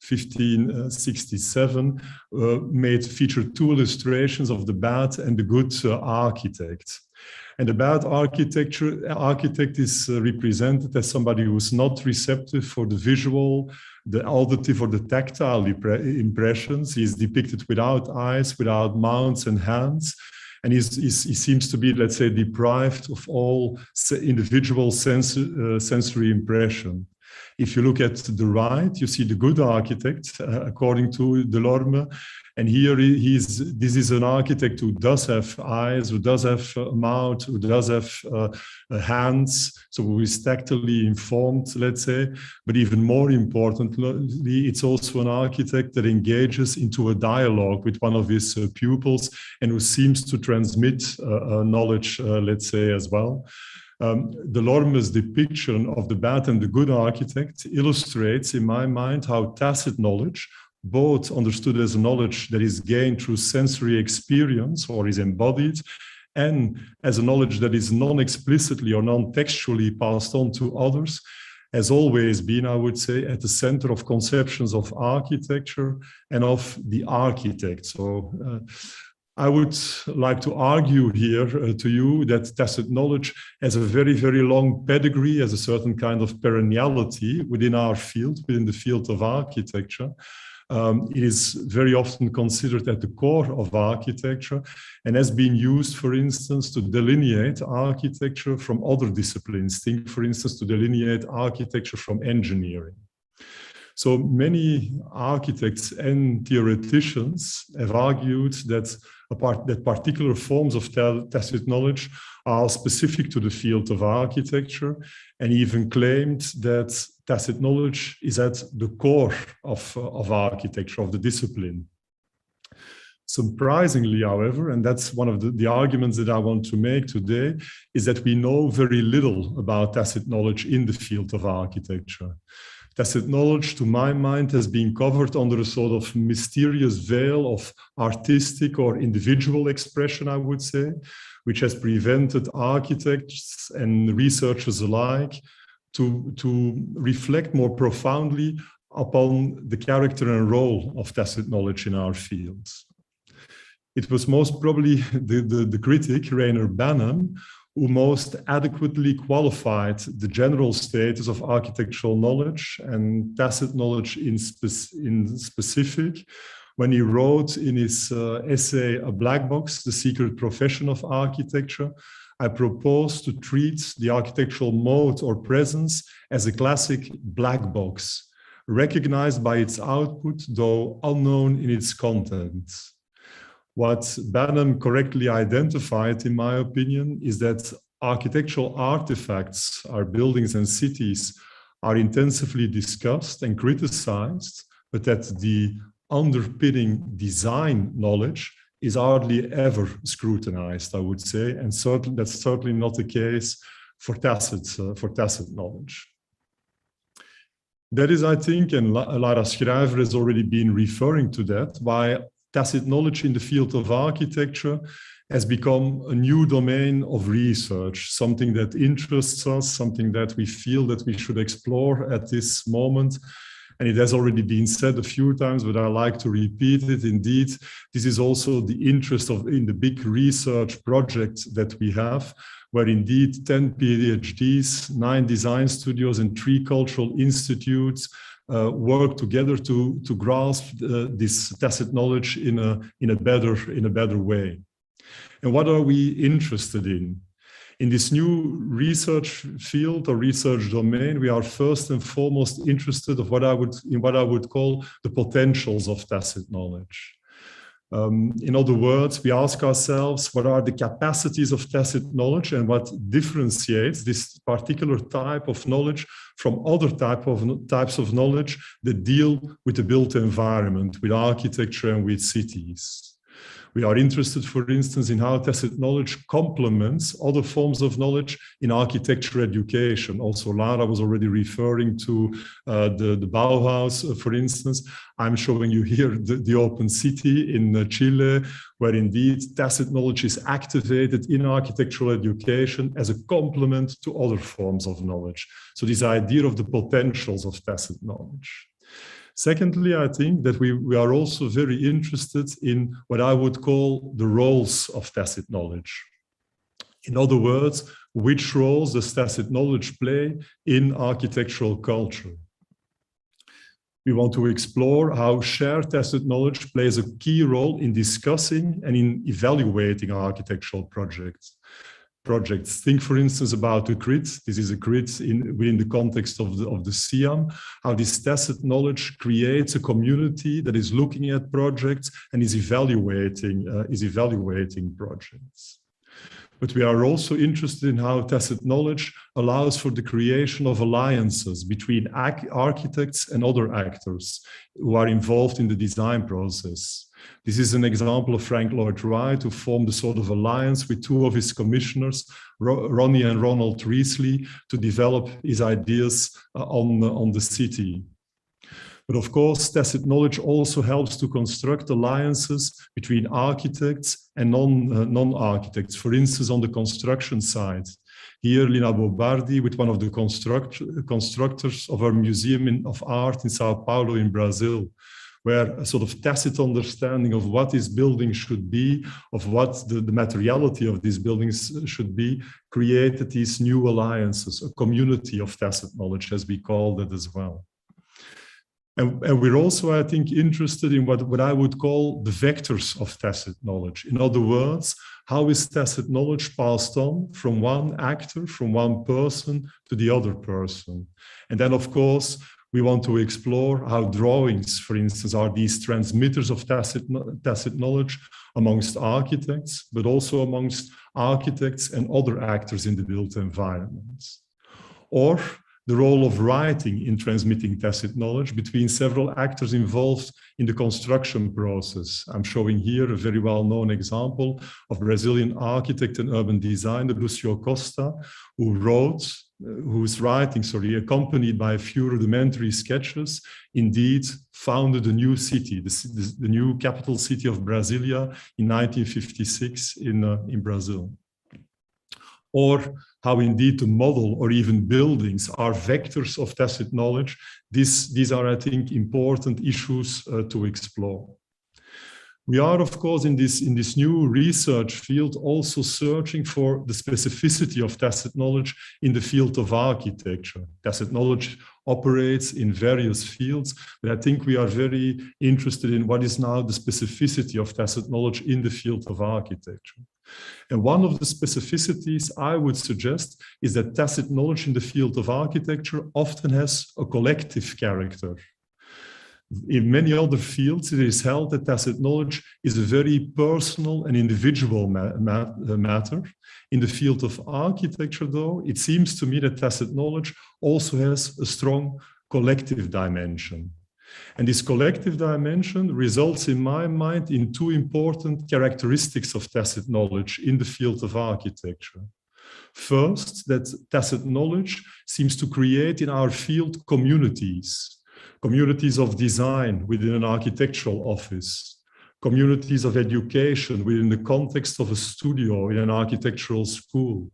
1567, featured 2 illustrations of the bad and the good architect. And the bad architect is represented as somebody who is not receptive for the visual, the auditive or the tactile impressions. He is depicted without eyes, without mouths and hands. And he seems to be, let's say, deprived of all individual sensory impression. If you look at the right, you see the good architect, according to Delorme. And here this is an architect who does have eyes, who does have a mouth, who does have hands, so who is tactily informed, let's say. But even more importantly, it's also an architect that engages into a dialogue with one of his pupils and who seems to transmit knowledge, let's say, as well. Delorme's depiction of the bad and the good architect illustrates, in my mind, how tacit knowledge, both understood as a knowledge that is gained through sensory experience or is embodied, and as a knowledge that is non-explicitly or non-textually passed on to others, has always been, I would say, at the center of conceptions of architecture and of the architect. So I would like to argue here to you that tacit knowledge has a very, very long pedigree, has a certain kind of perenniality within our field, within the field of architecture. It is very often considered at the core of architecture and has been used, for instance, to delineate architecture from other disciplines. Think, for instance, to delineate architecture from engineering. So many architects and theoreticians have argued that particular forms of tacit knowledge are specific to the field of architecture, and even claimed that tacit knowledge is at the core of architecture, of the discipline. Surprisingly, however, and that's one of the arguments that I want to make today, is that we know very little about tacit knowledge in the field of architecture. Tacit knowledge, to my mind, has been covered under a sort of mysterious veil of artistic or individual expression, I would say, which has prevented architects and researchers alike to reflect more profoundly upon the character and role of tacit knowledge in our fields. It was most probably the critic, Rainer Banham, who most adequately qualified the general status of architectural knowledge and tacit knowledge in specific, when he wrote in his essay, A Black Box, The Secret Profession of Architecture, I propose to treat the architectural mode or presence as a classic black box, recognized by its output, though unknown in its contents. What Banham correctly identified, in my opinion, is that architectural artifacts, our buildings and cities, are intensively discussed and criticized, but that the underpinning design knowledge is hardly ever scrutinized, I would say, and that's certainly not the case for tacit knowledge. That is, I think, and Lara Schrijver has already been referring to that, why tacit knowledge in the field of architecture has become a new domain of research, something that interests us, something that we feel that we should explore at this moment. And it has already been said a few times, but I like to repeat it. Indeed, this is also the interest in the big research project that we have, where indeed 10 PhDs, 9 design studios, and 3 cultural institutes work together to grasp this tacit knowledge in a better way. And what are we interested in? In this new research field or research domain, we are first and foremost interested in what I would call the potentials of tacit knowledge. In other words, we ask ourselves, what are the capacities of tacit knowledge and what differentiates this particular type of knowledge from other types of knowledge that deal with the built environment, with architecture and with cities. We are interested, for instance, in how tacit knowledge complements other forms of knowledge in architecture education. Also, Lara was already referring to the Bauhaus, for instance. I'm showing you here the open city in Chile, where indeed tacit knowledge is activated in architectural education as a complement to other forms of knowledge. So this idea of the potentials of tacit knowledge. Secondly, I think that we are also very interested in what I would call the roles of tacit knowledge. In other words, which roles does tacit knowledge play in architectural culture? We want to explore how shared tacit knowledge plays a key role in discussing and in evaluating architectural projects. Think, for instance, about a grid. This is a grid within the context of the SIAM, how this tacit knowledge creates a community that is looking at projects and is evaluating projects. But we are also interested in how tacit knowledge allows for the creation of alliances between architects and other actors who are involved in the design process. This is an example of Frank Lloyd Wright, who formed a sort of alliance with 2 of his commissioners, Ronnie and Ronald Riesly, to develop his ideas on the city. But of course, tacit knowledge also helps to construct alliances between architects and non-architects, for instance, on the construction side. Here, Lina Bobardi, with one of the constructors of our Museum of Art in Sao Paulo in Brazil, where a sort of tacit understanding of what this building should be, of what the materiality of these buildings should be, created these new alliances, a community of tacit knowledge, as we call it as well. And we're also, I think, interested in what I would call the vectors of tacit knowledge. In other words, how is tacit knowledge passed on from one actor, from one person to the other person? And then, of course, we want to explore how drawings, for instance, are these transmitters of tacit knowledge amongst architects, but also amongst architects and other actors in the built environment. Or the role of writing in transmitting tacit knowledge between several actors involved in the construction process. I'm showing here a very well-known example of Brazilian architect and urban designer Lucio Costa, whose writing, accompanied by a few rudimentary sketches, indeed founded a new city, the new capital city of Brasilia in 1956 in Brazil. Or how indeed the model or even buildings are vectors of tacit knowledge. These are, I think, important issues to explore. We are, of course, in this new research field also searching for the specificity of tacit knowledge in the field of architecture. Tacit knowledge operates in various fields, but I think we are very interested in what is now the specificity of tacit knowledge in the field of architecture. And one of the specificities I would suggest is that tacit knowledge in the field of architecture often has a collective character. In many other fields, it is held that tacit knowledge is a very personal and individual matter. In the field of architecture, though, it seems to me that tacit knowledge also has a strong collective dimension. And this collective dimension results, in my mind, in 2 important characteristics of tacit knowledge in the field of architecture. First, that tacit knowledge seems to create in our field communities of design within an architectural office, communities of education within the context of a studio in an architectural school,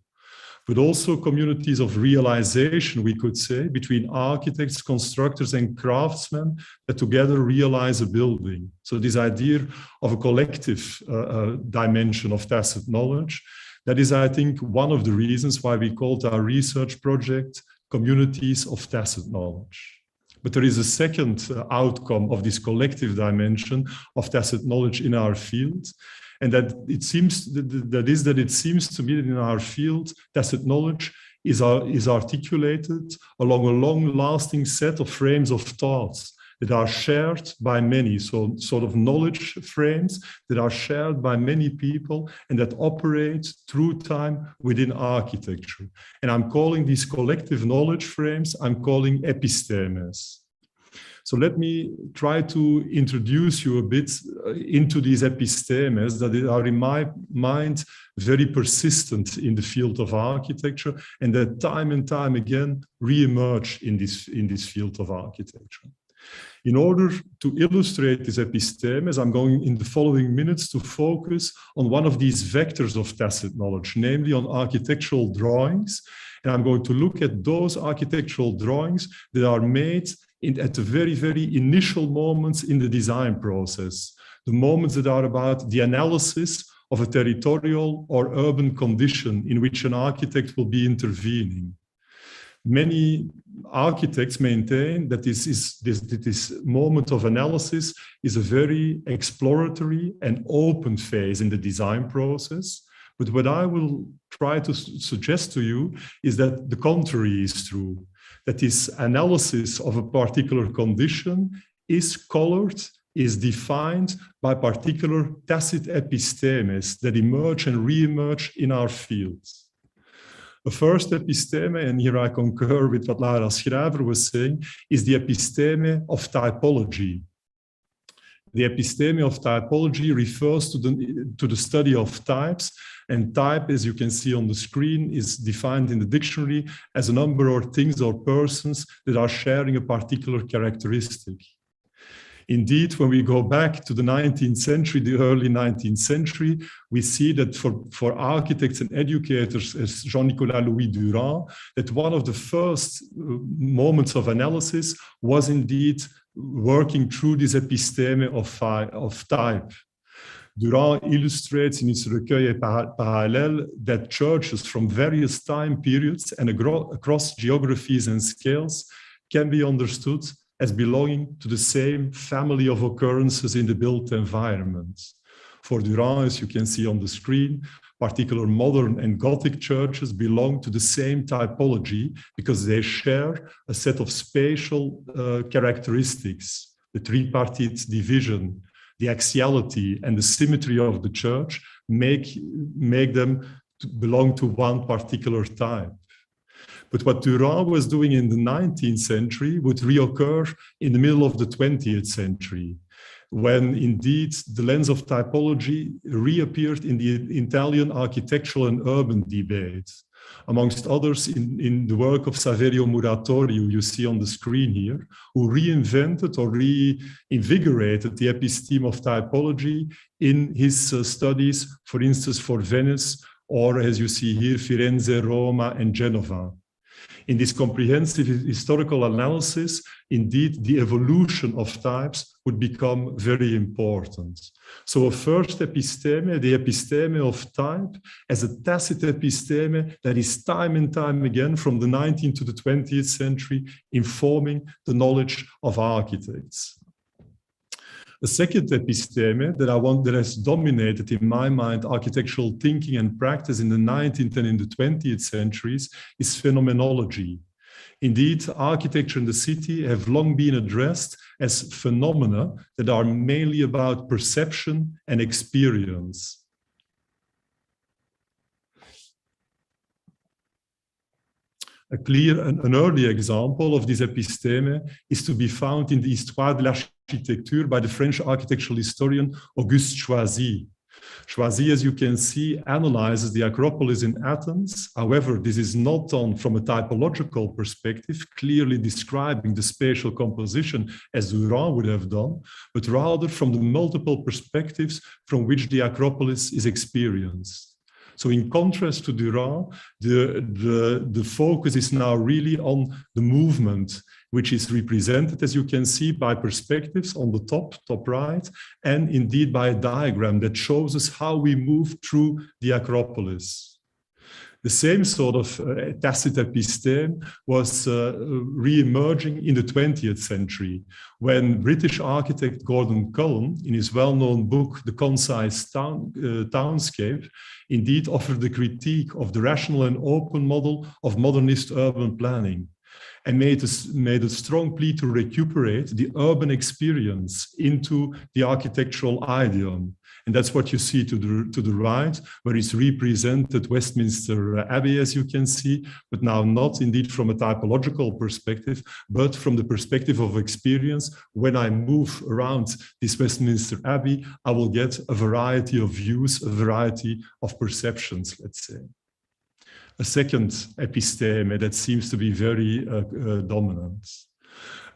but also communities of realization, we could say, between architects, constructors, and craftsmen that together realize a building. So this idea of a collective dimension of tacit knowledge, that is, I think, one of the reasons why we called our research project Communities of Tacit Knowledge. But there is a second outcome of this collective dimension of tacit knowledge in our field, and that it seems to me that in our field, tacit knowledge is articulated along a long-lasting set of frames of thoughts that are shared by many, so sort of knowledge frames that are shared by many people and that operate through time within architecture. And I'm calling these collective knowledge frames, I'm calling epistemes. So let me try to introduce you a bit into these epistemes that are, in my mind, very persistent in the field of architecture and that time and time again re-emerge in this field of architecture. In order to illustrate these epistemes, I'm going in the following minutes to focus on one of these vectors of tacit knowledge, namely on architectural drawings. And I'm going to look at those architectural drawings that are made at the very, very initial moments in the design process, the moments that are about the analysis of a territorial or urban condition in which an architect will be intervening. Many architects maintain that this moment of analysis is a very exploratory and open phase in the design process. But what I will try to suggest to you is that the contrary is true, that this analysis of a particular condition is colored, is defined by particular tacit epistemes that emerge and re-emerge in our fields. The first episteme, and here I concur with what Lara Schrijver was saying, is the episteme of typology. The episteme of typology refers to the study of types, and type, as you can see on the screen, is defined in the dictionary as a number of things or persons that are sharing a particular characteristic. Indeed, when we go back to the 19th century, the early 19th century, we see that for architects and educators as Jean-Nicolas Louis Durand, that one of the first moments of analysis was indeed working through this episteme of type. Durand illustrates in his Recueil et Parallèle that churches from various time periods and across geographies and scales can be understood as belonging to the same family of occurrences in the built environment. For Durand, as you can see on the screen, particular modern and Gothic churches belong to the same typology because they share a set of spatial characteristics, the tripartite division, the axiality and the symmetry of the church make them belong to one particular type. But what Durand was doing in the 19th century would reoccur in the middle of the 20th century, when indeed the lens of typology reappeared in the Italian architectural and urban debate, amongst others in the work of Saverio Muratori, who you see on the screen here, who reinvented or reinvigorated the episteme of typology in his studies, for instance, for Venice, or as you see here, Firenze, Roma, and Genova. In this comprehensive historical analysis, indeed, the evolution of types would become very important. So a first episteme, the episteme of type, as a tacit episteme that is time and time again from the 19th to the 20th century informing the knowledge of architects. The second episteme that has dominated, in my mind, architectural thinking and practice in the 19th and in the 20th centuries is phenomenology. Indeed, architecture and the city have long been addressed as phenomena that are mainly about perception and experience. An early example of this episteme is to be found in the Histoire de l'Architecture by the French architectural historian Auguste Choisy. Choisy, as you can see, analyzes the Acropolis in Athens. However, this is not done from a typological perspective, clearly describing the spatial composition as Durand would have done, but rather from the multiple perspectives from which the Acropolis is experienced. So in contrast to Durand, the focus is now really on the movement, which is represented, as you can see, by perspectives on the top right, and indeed by a diagram that shows us how we move through the Acropolis. The same sort of tacit episteme was re-emerging in the 20th century, when British architect Gordon Cullen, in his well-known book, The Concise Townscape, indeed offered the critique of the rational and open model of modernist urban planning, and made a strong plea to recuperate the urban experience into the architectural idiom. And that's what you see to the right, where it's represented Westminster Abbey, as you can see, but now not indeed from a typological perspective, but from the perspective of experience. When I move around this Westminster Abbey, I will get a variety of views, a variety of perceptions, let's say. A second episteme that seems to be very dominant.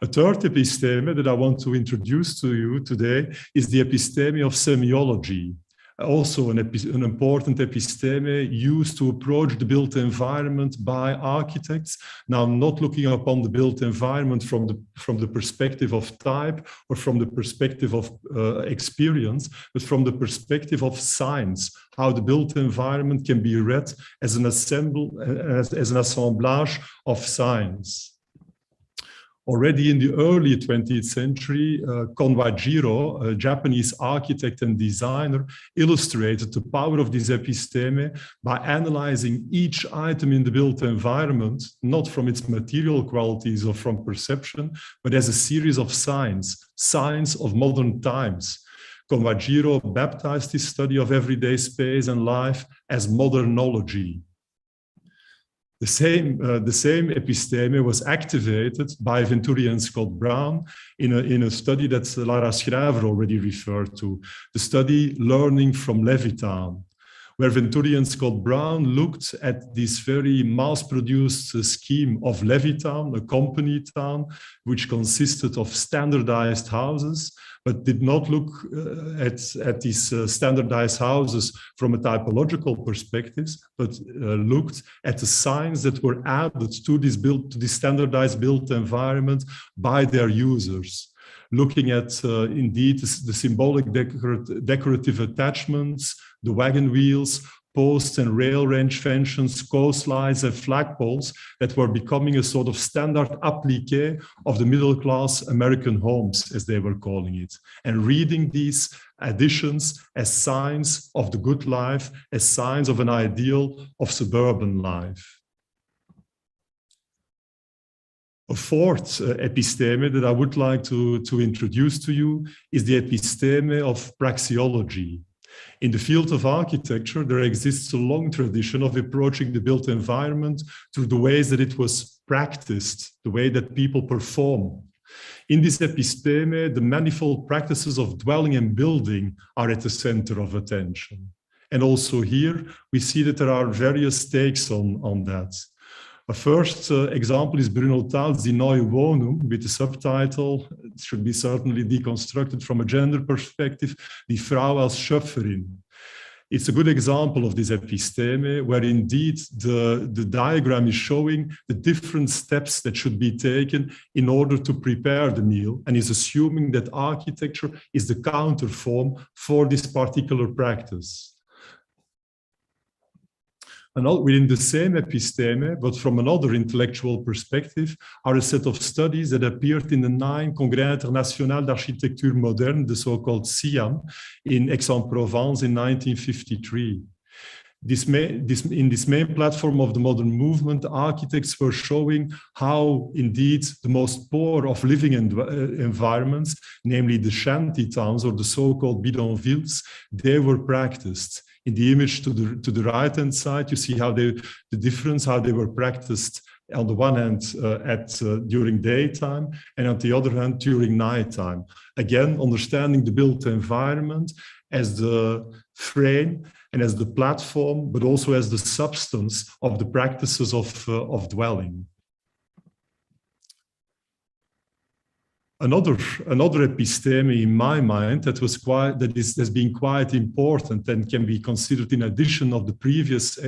A third episteme that I want to introduce to you today is the episteme of semiology, also an important episteme used to approach the built environment by architects. Now, I'm not looking upon the built environment from the perspective of type or from the perspective of experience, but from the perspective of science, how the built environment can be read as an assemblage of science. Already in the early 20th century, Konwajiro, a Japanese architect and designer, illustrated the power of this episteme by analyzing each item in the built environment, not from its material qualities or from perception, but as a series of signs of modern times. Konwajiro baptized his study of everyday space and life as modernology. The same episteme was activated by Venturi and Scott Brown in a study that Lara Schrijver already referred to, the study Learning from Levitan, where Venturi and Scott Brown looked at this very mass-produced scheme of Levitan, a company town, which consisted of standardized houses, but did not look at these standardized houses from a typological perspective, but looked at the signs that were added to this standardized built environment by their users. Looking at, indeed, the symbolic decorative attachments, the wagon wheels, posts and rail range fences, coastlines and flagpoles that were becoming a sort of standard appliqué of the middle-class American homes, as they were calling it, and reading these additions as signs of the good life, as signs of an ideal of suburban life. A fourth episteme that I would like to introduce to you is the episteme of praxeology. In the field of architecture, there exists a long tradition of approaching the built environment through the ways that it was practiced, the way that people perform. In this episteme, the manifold practices of dwelling and building are at the center of attention. And also here, we see that there are various takes on that. A first example is Bruno Taut's Die Neue Wohnung, with the subtitle, it should be certainly deconstructed from a gender perspective, Die Frau als Schöpferin. It's a good example of this episteme, where indeed the diagram is showing the different steps that should be taken in order to prepare the meal, and is assuming that architecture is the counterform for this particular practice. And within the same episteme, but from another intellectual perspective, are a set of studies that appeared in the 9 Congrès International d'Architecture Moderne, the so-called CIAM, in Aix-en-Provence in 1953. In this main platform of the modern movement, architects were showing how indeed the most poor of living environments, namely the shanty towns or the so-called bidonvilles, they were practiced. In the image to the right-hand side, you see how the difference, how they were practiced on the one hand during daytime, and on the other hand during nighttime. Again, understanding the built environment as the frame, and as the platform, but also as the substance of the practices of dwelling. Another episteme in my mind has been quite important and can be considered in addition of the previous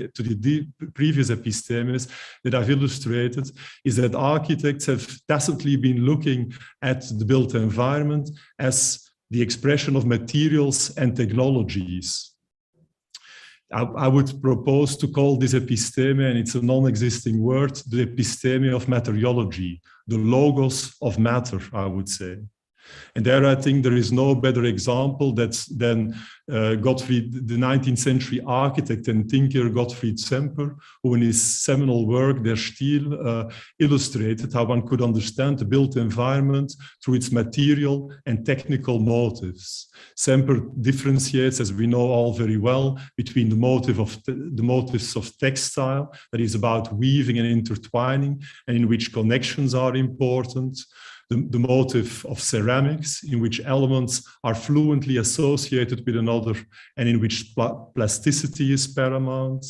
epistemes that I've illustrated is that architects have tacitly been looking at the built environment as the expression of materials and technologies. I would propose to call this episteme, and it's a non-existing word, the episteme of materiology, the logos of matter, I would say. And there I think there is no better example than Gottfried, the 19th century architect and thinker Gottfried Semper, who in his seminal work, Der Stil, illustrated how one could understand the built environment through its material and technical motives. Semper differentiates, as we know all very well, between the motives of textile, that is about weaving and intertwining, and in which connections are important. The motive of ceramics, in which elements are fluently associated with another and in which plasticity is paramount.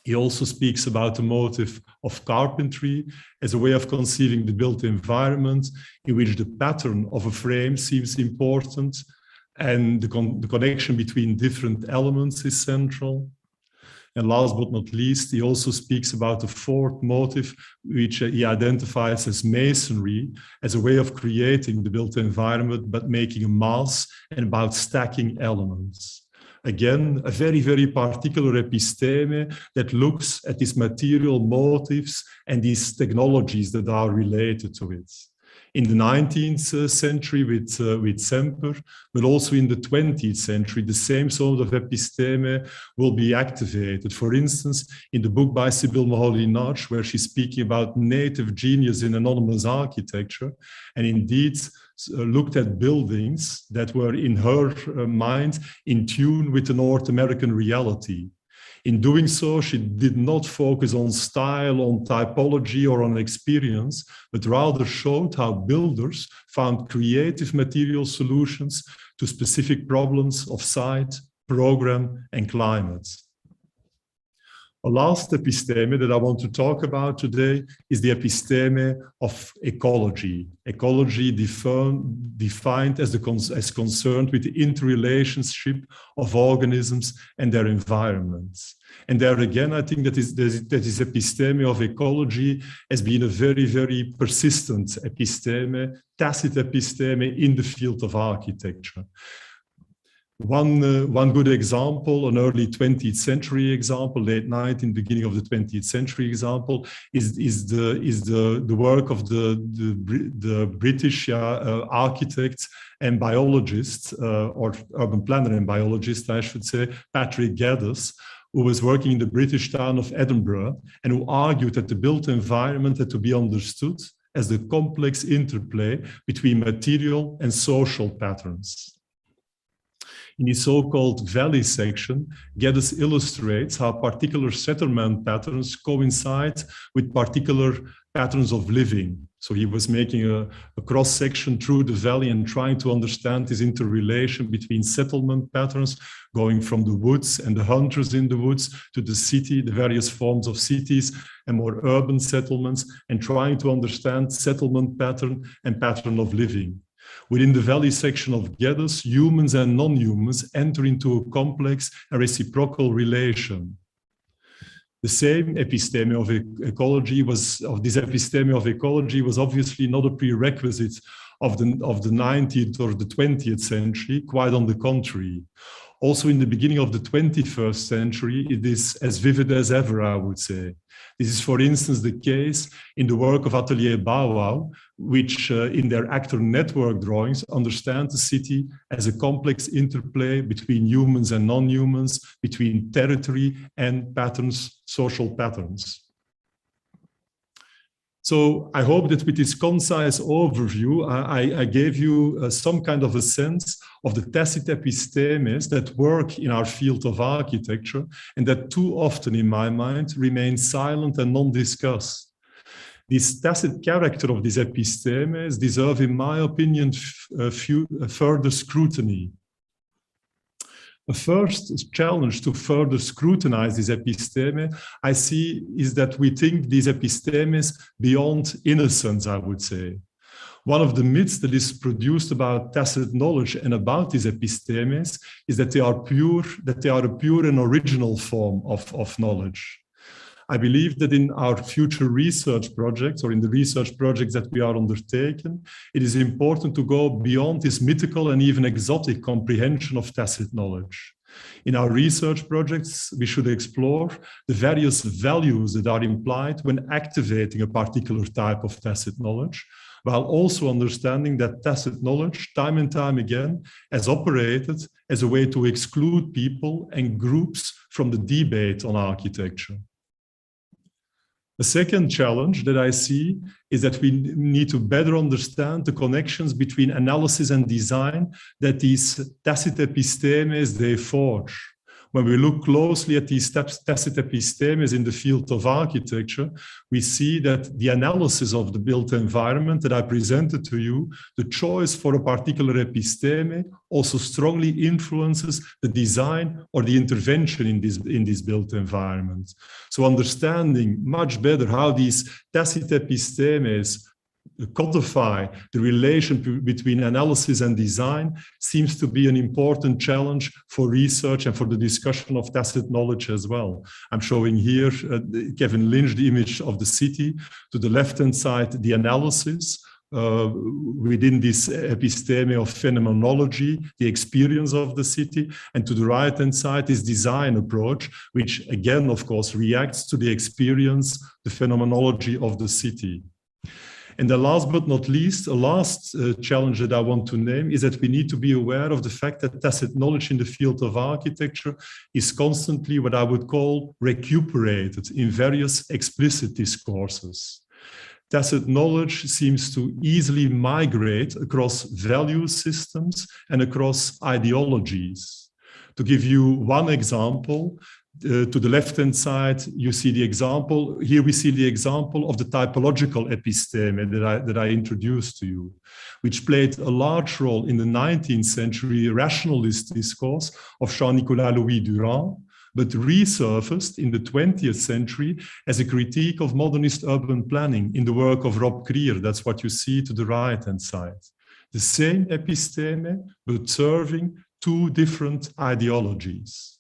He also speaks about the motive of carpentry as a way of conceiving the built environment, in which the pattern of a frame seems important and the connection between different elements is central. And last but not least, he also speaks about the fourth motive, which he identifies as masonry, as a way of creating the built environment, but making a mass and about stacking elements. Again, a very, very particular episteme that looks at these material motives and these technologies that are related to it. In the 19th century with Semper, but also in the 20th century, the same sort of episteme will be activated. For instance, in the book by Sibylle Moholy-Nagy, where she's speaking about native genius in anonymous architecture, and indeed looked at buildings that were in her mind in tune with the North American reality. In doing so, she did not focus on style, on typology, or on experience, but rather showed how builders found creative material solutions to specific problems of site, program, and climate. A last episteme that I want to talk about today is the episteme of ecology. Ecology defined as concerned with the interrelationship of organisms and their environments. And there again, I think that this episteme of ecology has been a very, very persistent episteme, tacit episteme in the field of architecture. One good example, an early 20th century example, late 19th, beginning of the 20th century example, is the work of the British architect and biologist, or urban planner and biologist, I should say, Patrick Geddes, who was working in the British town of Edinburgh and who argued that the built environment had to be understood as the complex interplay between material and social patterns. In his so-called valley section, Geddes illustrates how particular settlement patterns coincide with particular patterns of living. So he was making a cross-section through the valley and trying to understand this interrelation between settlement patterns, going from the woods and the hunters in the woods to the city, the various forms of cities and more urban settlements, and trying to understand settlement pattern and pattern of living. Within the valley section of Geddes, humans and non-humans enter into a complex and reciprocal relation. The same episteme of ecology was obviously not a prerequisite of the 19th or the 20th century, quite on the contrary. Also in the beginning of the 21st century, it is as vivid as ever, I would say. This is, for instance, the case in the work of Atelier Bauau, which in their actor network drawings understand the city as a complex interplay between humans and non-humans, between territory and patterns, social patterns. So I hope that with this concise overview, I gave you some kind of a sense of the tacit epistemes that work in our field of architecture and that too often, in my mind, remain silent and non-discussed. This tacit character of these epistemes deserve, in my opinion, further scrutiny. A first challenge to further scrutinize these episteme, I see, is that we think these epistemes beyond innocence, I would say. One of the myths that is produced about tacit knowledge and about these epistemes is that they are a pure and original form of knowledge. I believe that in our future research projects or in the research projects that we are undertaking, it is important to go beyond this mythical and even exotic comprehension of tacit knowledge. In our research projects, we should explore the various values that are implied when activating a particular type of tacit knowledge, while also understanding that tacit knowledge, time and time again, has operated as a way to exclude people and groups from the debate on architecture. The second challenge that I see is that we need to better understand the connections between analysis and design that these tacit epistemes, they forge. When we look closely at these tacit epistemes in the field of architecture, we see that the analysis of the built environment that I presented to you, the choice for a particular episteme also strongly influences the design or the intervention in this built environment. So understanding much better how these tacit epistemes codify the relation between analysis and design seems to be an important challenge for research and for the discussion of tacit knowledge as well. I'm showing here Kevin Lynch, the image of the city. To the left-hand side, the analysis within this episteme of phenomenology, the experience of the city, and to the right-hand side, this design approach, which again, of course, reacts to the experience, the phenomenology of the city. And the last but not least, a last challenge that I want to name is that we need to be aware of the fact that tacit knowledge in the field of architecture is constantly what I would call recuperated in various explicit discourses. Tacit knowledge seems to easily migrate across value systems and across ideologies. To give you one example, to the left-hand side, you see the example. Here we see the example of the typological episteme that I introduced to you, which played a large role in the 19th century rationalist discourse of Jean-Nicolas Louis Durand, but resurfaced in the 20th century as a critique of modernist urban planning in the work of Rob Krier. That's what you see to the right-hand side. The same episteme, but serving two different ideologies.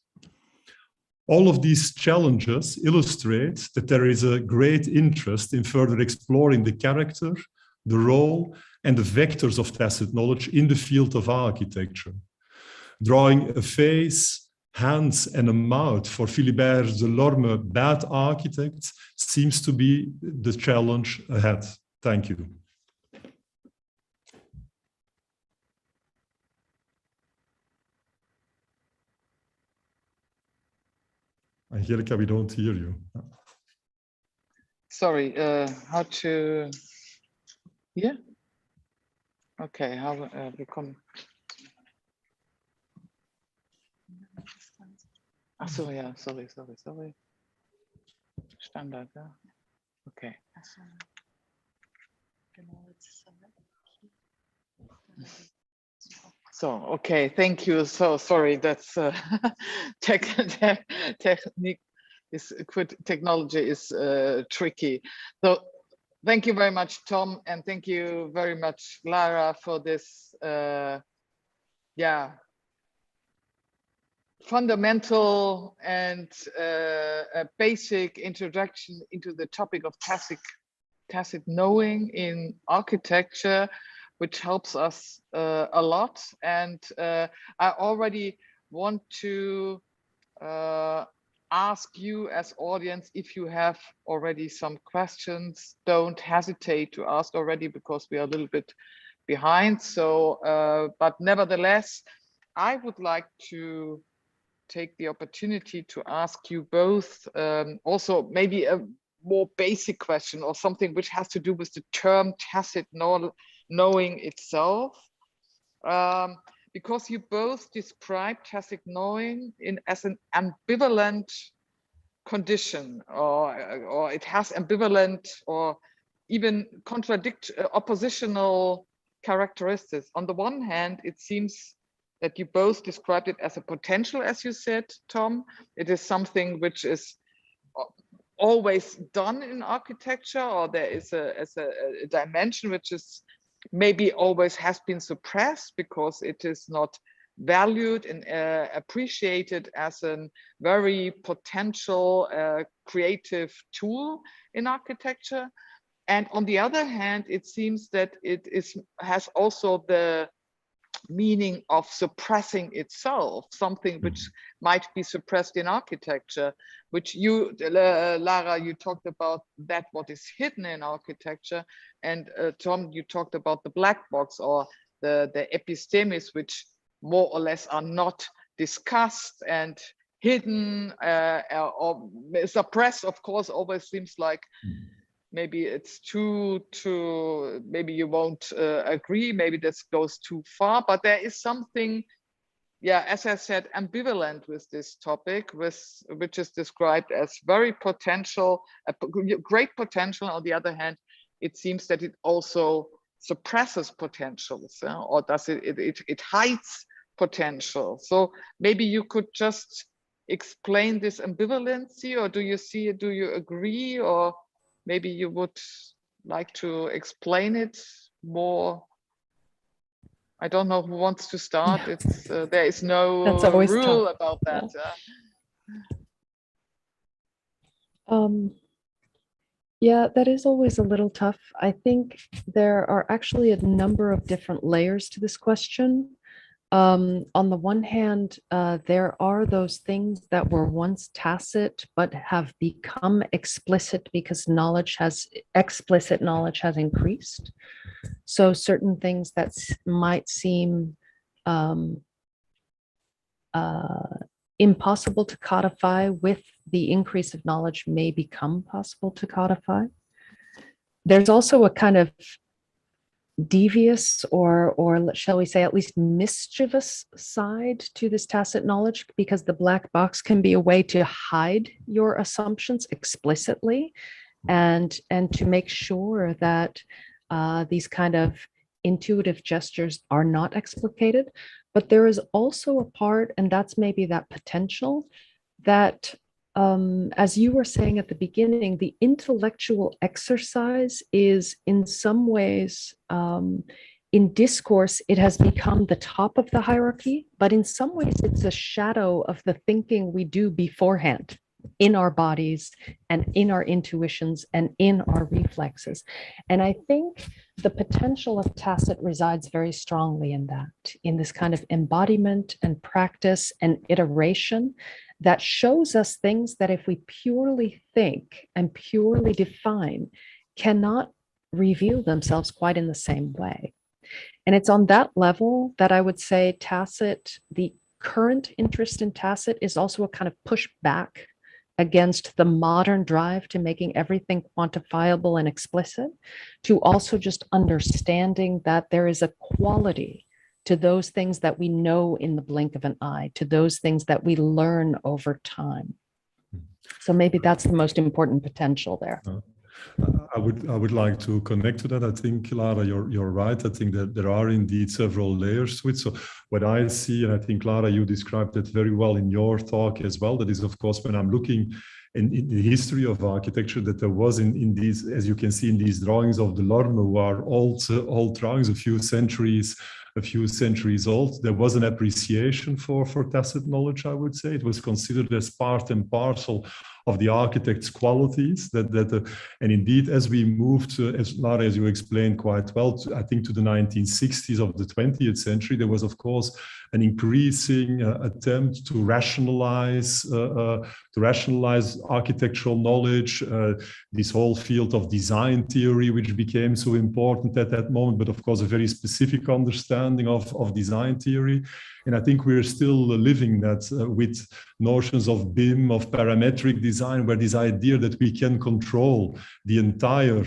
All of these challenges illustrate that there is a great interest in further exploring the character, the role, and the vectors of tacit knowledge in the field of architecture. Drawing a face, hands, and a mouth for Philibert Delorme bad architects seems to be the challenge ahead. Thank you. Angelica, we don't hear you. Sorry, how to, yeah? Okay, how we come. Ach so, yeah, sorry. Standard, yeah. Okay. So, okay, thank you. So sorry, that's technology is tricky. So thank you very much, Tom, and thank you very much, Lara, for this fundamental and a basic introduction into the topic of tacit knowing in architecture, which helps us a lot. And I already want to ask you as audience, if you have already some questions, don't hesitate to ask already, because we are a little bit behind. So, but nevertheless, I would like to take the opportunity to ask you both also maybe a more basic question or something which has to do with the term tacit knowing itself, because you both describe tacit knowing as an ambivalent condition, or it has ambivalent or even oppositional characteristics. On the one hand, it seems that you both described it as a potential, as you said, Tom. It is something which is always done in architecture, or there is a dimension which is maybe always has been suppressed because it is not valued and appreciated as a very potential creative tool in architecture. And on the other hand, it seems that it has also the meaning of suppressing itself, something which might be suppressed in architecture, which you, Lara, you talked about that what is hidden in architecture, and Tom, you talked about the black box or the epistemes, which more or less are not discussed and hidden or suppressed. Of course, always seems like maybe it's too maybe you won't agree, maybe this goes too far, but there is something, yeah, as I said, ambivalent with this topic, which is described as very potential, great potential. On the other hand, it seems that it also suppresses potentials, or does it hides potential. So maybe you could just explain this ambivalency, or do you agree, or maybe you would like to explain it more? I don't know who wants to start. Yeah. It's there is no rule tough. about that. Yeah, that is always a little tough. I think there are actually a number of different layers to this question. On the one hand, there are those things that were once tacit but have become explicit because explicit knowledge has increased. So certain things that might seem impossible to codify, with the increase of knowledge may become possible to codify. There's also a kind of devious or shall we say at least mischievous side to this tacit knowledge, because the black box can be a way to hide your assumptions explicitly and to make sure that these kind of intuitive gestures are not explicated. But there is also a part, and that's maybe that potential, that as you were saying at the beginning, the intellectual exercise is in some ways, in discourse, it has become the top of the hierarchy, but in some ways it's a shadow of the thinking we do beforehand in our bodies and in our intuitions and in our reflexes. And I think the potential of Tacit resides very strongly in that, in this kind of embodiment and practice and iteration that shows us things that if we purely think and purely define, cannot reveal themselves quite in the same way. And it's on that level that I would say Tacit, the current interest in Tacit is also a kind of pushback against the modern drive to making everything quantifiable and explicit, to also just understanding that there is a quality to those things that we know in the blink of an eye, to those things that we learn over time. So maybe that's the most important potential there. I would like to connect to that. I think, Lara, you're right. I think that there are indeed several layers to it. So what I see, and I think, Lara, you described it very well in your talk as well, that is, of course, when I'm looking in the history of architecture, that there was in these, as you can see in these drawings of the Lorme, who are old drawings, a few centuries old, there was an appreciation for tacit knowledge, I would say. It was considered as part and parcel of the architect's qualities. And indeed, as we moved, as Lara, as you explained quite well, I think to the 1960s of the 20th century, there was, of course, an increasing attempt to rationalize architectural knowledge, this whole field of design theory, which became so important at that moment, but of course a very specific understanding of design theory. And I think we're still living that with notions of BIM, of parametric design, where this idea that we can control the entire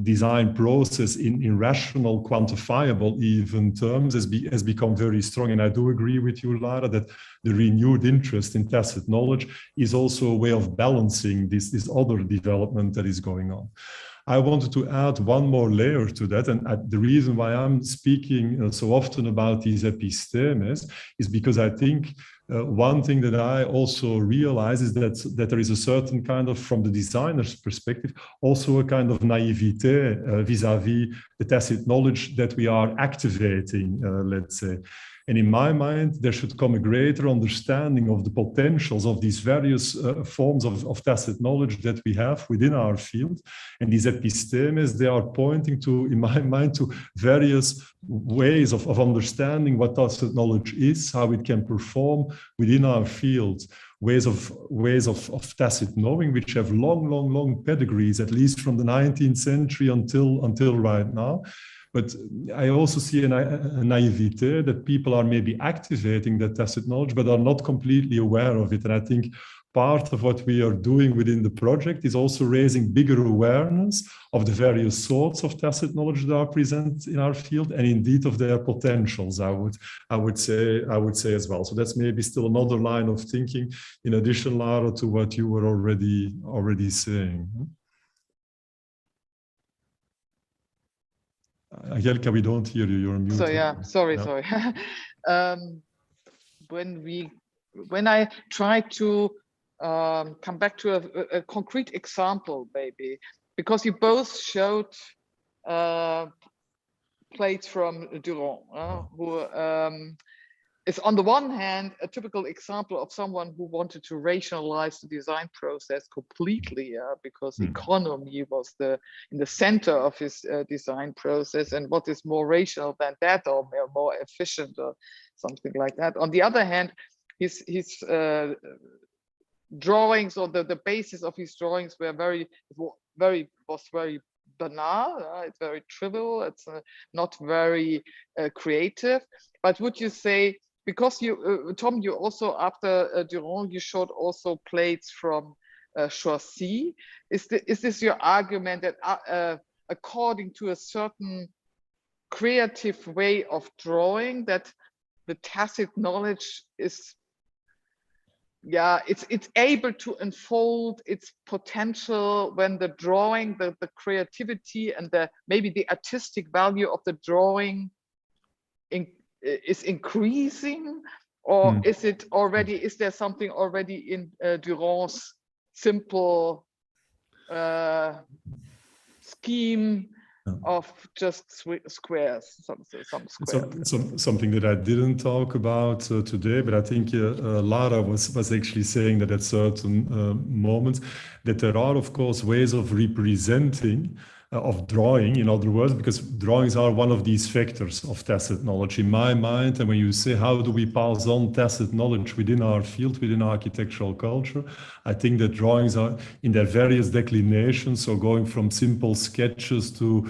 design process in rational, quantifiable even terms has become very strong. And I do agree with you, Lara, that the renewed interest in tacit knowledge is also a way of balancing this other development that is going on. I wanted to add one more layer to that. And the reason why I'm speaking so often about these epistemes is because I think one thing that I also realize is that there is a certain kind of, from the designer's perspective, also a kind of naivete vis-a-vis the tacit knowledge that we are activating, let's say. And in my mind, there should come a greater understanding of the potentials of these various forms of tacit knowledge that we have within our field. And these epistemes, they are pointing to, in my mind, to various ways of understanding what tacit knowledge is, how it can perform within our field. Ways of tacit knowing, which have long pedigrees, at least from the 19th century until right now. But I also see a naivete that people are maybe activating that tacit knowledge, but are not completely aware of it. And I think part of what we are doing within the project is also raising bigger awareness of the various sorts of tacit knowledge that are present in our field, and indeed of their potentials, I would say as well. So that's maybe still another line of thinking, in addition, Lara, to what you were already saying. Angelika, we don't hear you. You're muted. So yeah, sorry. When I try to come back to a concrete example, maybe, because you both showed plates from Durand, who is on the one hand a typical example of someone who wanted to rationalize the design process completely, because economy was in the center of his design process, and what is more rational than that, or more efficient, or something like that. On the other hand, his drawings, or the basis of his drawings, were very banal. It's very trivial. It's not very creative. But would you say, because you, Tom, you also, after Durand, you showed also plates from Choisy. Is this your argument that according to a certain creative way of drawing, that the tacit knowledge is, it's able to unfold its potential when the drawing, the creativity, and maybe the artistic value of the drawing is increasing, or is it already? Is there something already in Durand's simple scheme of just squares, some squares? Something that I didn't talk about today, but I think Lara was actually saying that at certain moments that there are, of course, ways of representing, of drawing, in other words, because drawings are one of these factors of tacit knowledge in my mind. And when you say, how do we pass on tacit knowledge within our field, within architectural culture, I think that drawings are in their various declinations, so going from simple sketches to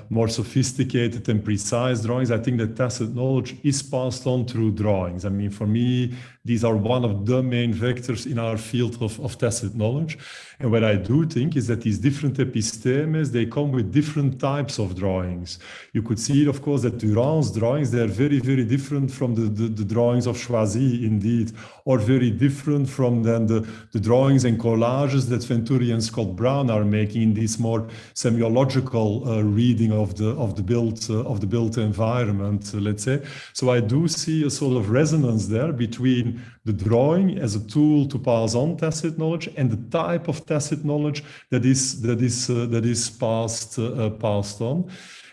more sophisticated and precise drawings. I think that tacit knowledge is passed on through drawings. I mean, for me, these are one of the main vectors in our field of tacit knowledge. And what I do think is that these different epistemes, they come with different types of drawings. You could see, of course, that Durand's drawings, they're very, very different from the drawings of Choisy, indeed, or very different from then the drawings and collages that Venturi and Scott Brown are making in this more semiological reading of the built environment, let's say. So I do see a sort of resonance there between the drawing as a tool to pass on tacit knowledge and the type of tacit knowledge that is passed on.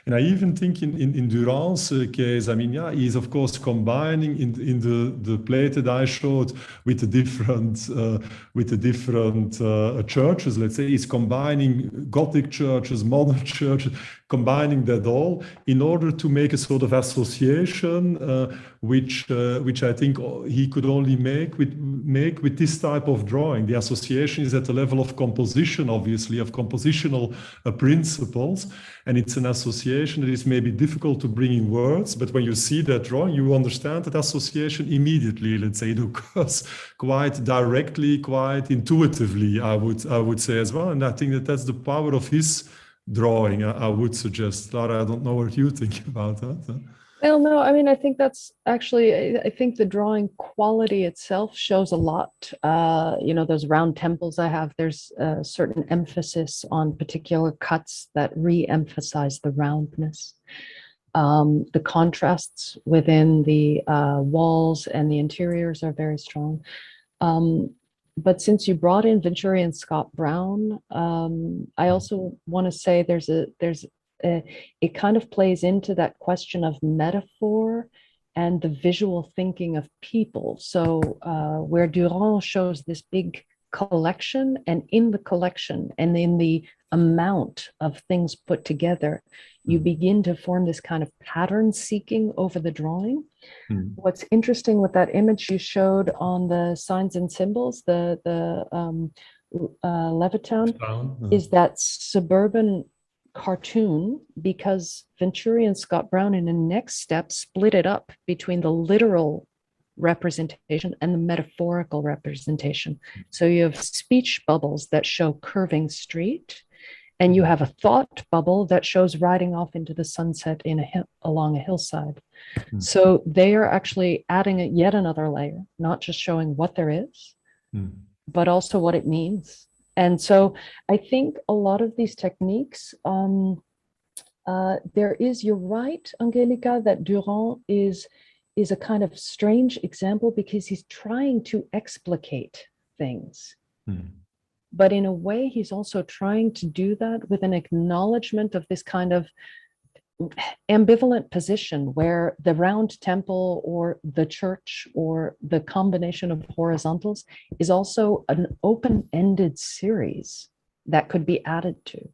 And I even think in Durand's case, I mean, he's of course combining in the plate that I showed with the different churches. Let's say he's combining Gothic churches, modern churches, combining that all in order to make a sort of association, which I think he could only make with this type of drawing. The association is at the level of composition, obviously, of compositional principles, and it's an association that is maybe difficult to bring in words, but when you see that drawing, you understand that association immediately. Let's say it occurs quite directly, quite intuitively, I would say as well. And I think that that's the power of his drawing, I would suggest. Lara, I don't know what you think about that. Well, no, I mean, I think that's actually, I think the drawing quality itself shows a lot. Those round temples I have, there's a certain emphasis on particular cuts that re-emphasize the roundness. The contrasts within the walls and the interiors are very strong. But since you brought in Venturi and Scott Brown, I also want to say it kind of plays into that question of metaphor and the visual thinking of people. So where Durand shows this big collection, and in the collection and in the amount of things put together, you begin to form this kind of pattern seeking over the drawing. What's interesting with that image you showed on the signs and symbols, the Levittown, is that suburban cartoon, because Venturi and Scott Brown in the next step split it up between the literal representation and the metaphorical representation. So you have speech bubbles that show curving street, and you have a thought bubble that shows riding off into the sunset along a hillside. So they are actually adding yet another layer, not just showing what there is, but also what it means. And so I think a lot of these techniques, you're right, Angelica, that Durand is a kind of strange example because he's trying to explicate things. But in a way, he's also trying to do that with an acknowledgement of this kind of ambivalent position where the round temple or the church or the combination of horizontals is also an open-ended series that could be added to.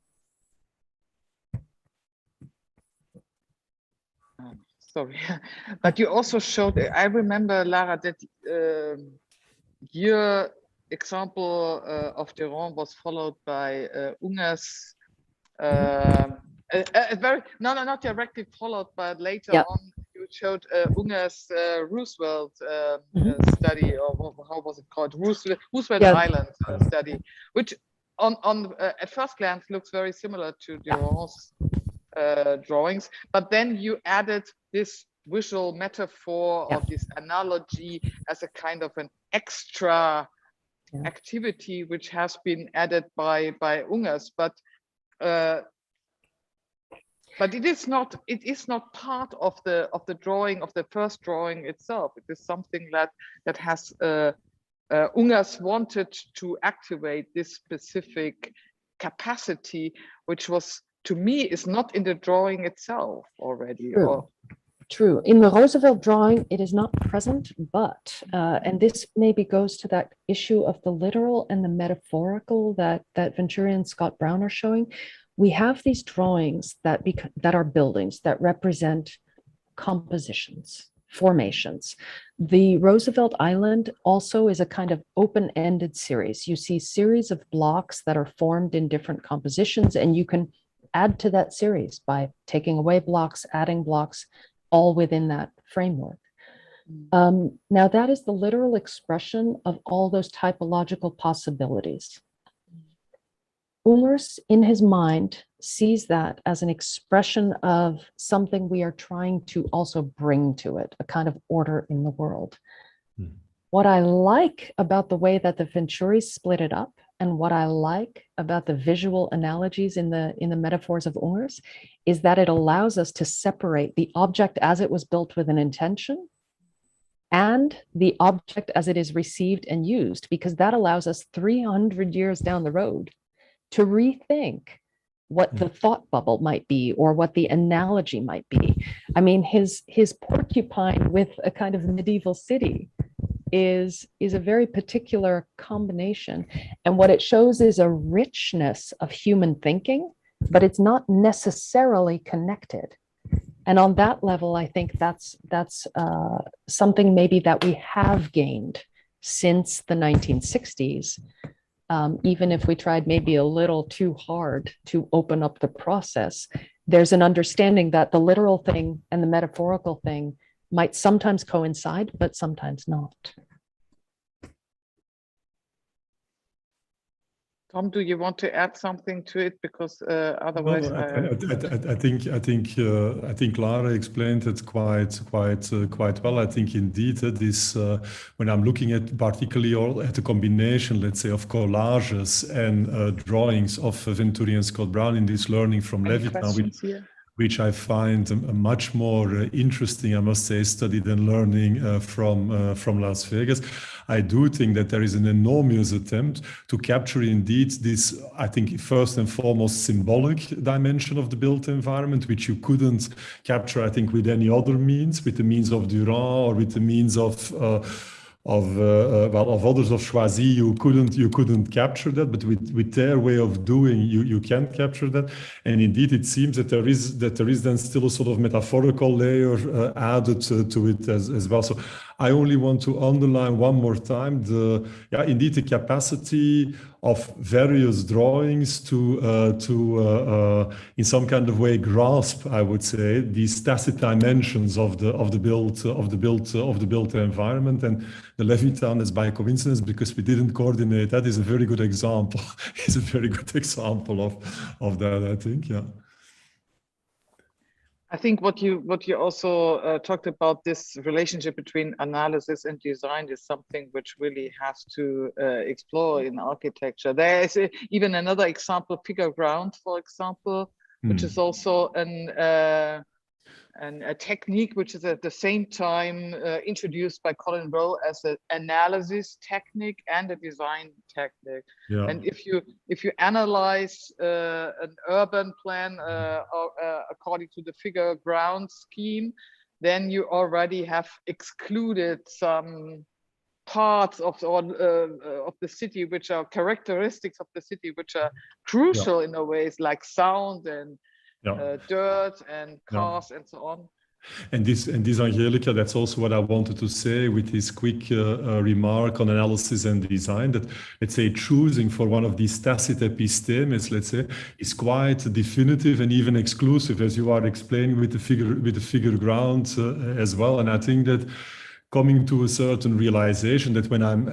Sorry, but you also showed, I remember, Lara, that your example of Durand was followed by Unger's not directly followed, but later on you showed Unger's Roosevelt study, or how was it called? Roosevelt Island study, which on at first glance looks very similar to Durand's drawings, but then you added this visual metaphor of this analogy as a kind of an extra activity which has been added by Ungers, but it is not part of the drawing, of the first drawing itself. It is something that has Ungers wanted to activate this specific capacity, which was, to me, is not in the drawing itself already. True. In the Roosevelt drawing, it is not present, but, and this maybe goes to that issue of the literal and the metaphorical that Venturi and Scott Brown are showing. We have these drawings that are buildings that represent compositions, formations. The Roosevelt Island also is a kind of open-ended series. You see series of blocks that are formed in different compositions, and you can add to that series by taking away blocks, adding blocks, all within that framework. Now that is the literal expression of all those typological possibilities. Ungers, in his mind, sees that as an expression of something we are trying to also bring to it, a kind of order in the world. What I like about the way that the Venturi split it up, and what I like about the visual analogies in the metaphors of Ungers, is that it allows us to separate the object as it was built with an intention and the object as it is received and used, because that allows us 300 years down the road to rethink what the thought bubble might be or what the analogy might be. I mean, his porcupine with a kind of medieval city is a very particular combination. And what it shows is a richness of human thinking, but it's not necessarily connected. And on that level, I think that's something maybe that we have gained since the 1960s, even if we tried maybe a little too hard to open up the process. There's an understanding that the literal thing and the metaphorical thing might sometimes coincide, but sometimes not. Tom, do you want to add something to it? Because otherwise, I think Lara explained it quite well. I think indeed this when I'm looking at particularly at the combination, let's say, of collages and drawings of Venturi and Scott Brown in this learning from Levitan, which I find a much more interesting, I must say, study than learning from Las Vegas. I do think that there is an enormous attempt to capture indeed this, I think, first and foremost symbolic dimension of the built environment, which you couldn't capture, I think, with any other means, with the means of Durand or with the means of others of Choisy. You couldn't capture that, but with their way of doing, you can capture that. And indeed, it seems that there is then still a sort of metaphorical layer added to it as well. So I only want to underline one more time indeed the capacity of various drawings to in some kind of way grasp, I would say, these tacit dimensions of the built environment. And the Levitan is by coincidence, because we didn't coordinate. That is a very good example. It's a very good example of that, I think. Yeah. I think what you also talked about, this relationship between analysis and design, is something which really has to explore in architecture. There is even another example, figure ground, for example, which is also a technique which is at the same time introduced by Colin Rowe as an analysis technique and a design technique. Yeah. And if you analyze an urban plan according to the figure ground scheme, then you already have excluded some parts of the city which are characteristics of the city, which are crucial in a ways, like sound and dirt and cars and so on. And this, Angelica, that's also what I wanted to say with this quick remark on analysis and design, that, let's say, choosing for one of these tacit epistemes, let's say, is quite definitive and even exclusive, as you are explaining with the figure ground as well. And I think that coming to a certain realization that when I'm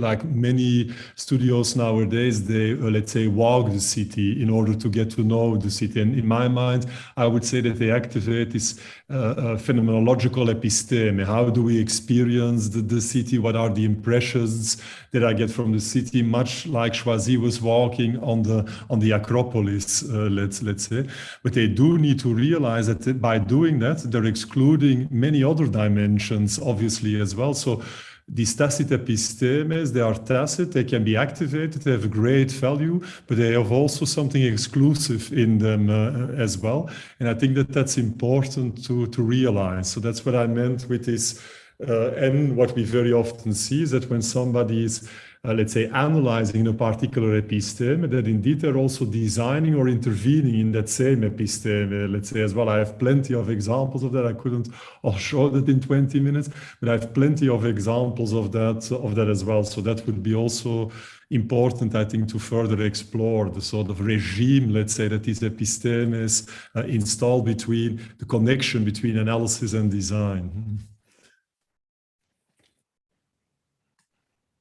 like many studios nowadays, they let's say walk the city in order to get to know the city. And in my mind, I would say that they activate this phenomenological episteme. How do we experience the city? What are the impressions that I get from the city? Much like Choisy was walking on the Acropolis, let's say. But they do need to realize that by doing that, they're excluding many other dimensions, obviously, as well. So these tacit epistemes, they are tacit, they can be activated, they have a great value, but they have also something exclusive in them as well. And I think that that's important to realize. So that's what I meant with this. And what we very often see is that when somebody is, let's say, analyzing a particular episteme, that indeed they're also designing or intervening in that same episteme, let's say, as well. I have plenty of examples of that. I couldn't all show that in 20 minutes, but I have plenty of examples of that as well. So that would be also important, I think, to further explore the sort of regime, let's say, that these epistemes install between the connection between analysis and design.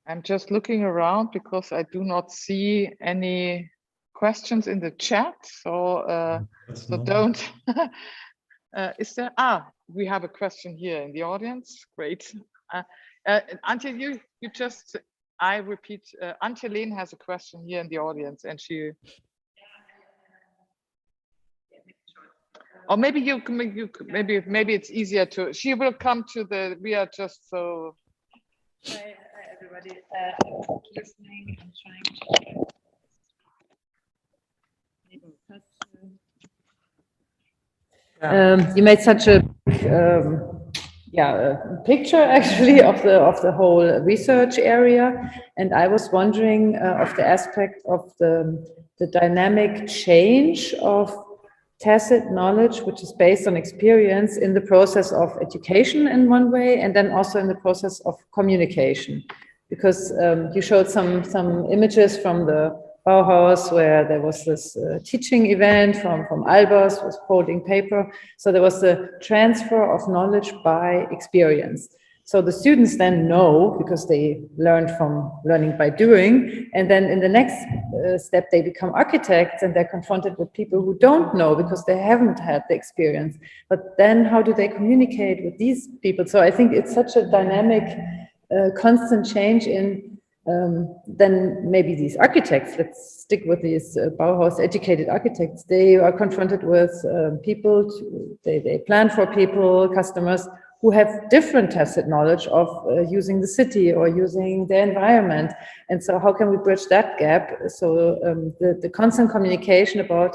I'm just looking around because I do not see any questions in the chat. So don't. Is there? We have a question here in the audience. Great. Antje, you just. I repeat. Antje Lehn has a question here in the audience, and she. Or maybe maybe it's easier to. She will come to the. We are just so. Hi, everybody. Listening and trying to. You made such a picture actually of the whole research area, and I was wondering of the aspect of the dynamic change of tacit knowledge, which is based on experience, in the process of education in one way, and then also in the process of communication. Because you showed some images from the Bauhaus where there was this teaching event from Albers was holding paper. So there was the transfer of knowledge by experience. So the students then know, because they learned from learning by doing, and then in the next step they become architects, and they're confronted with people who don't know because they haven't had the experience. But then how do they communicate with these people? So I think it's such a dynamic, constant change in then maybe these architects, let's stick with these Bauhaus educated architects, they are confronted with people, they plan for people, customers who have different tacit knowledge of using the city or using the environment. And so how can we bridge that gap? So the constant communication about,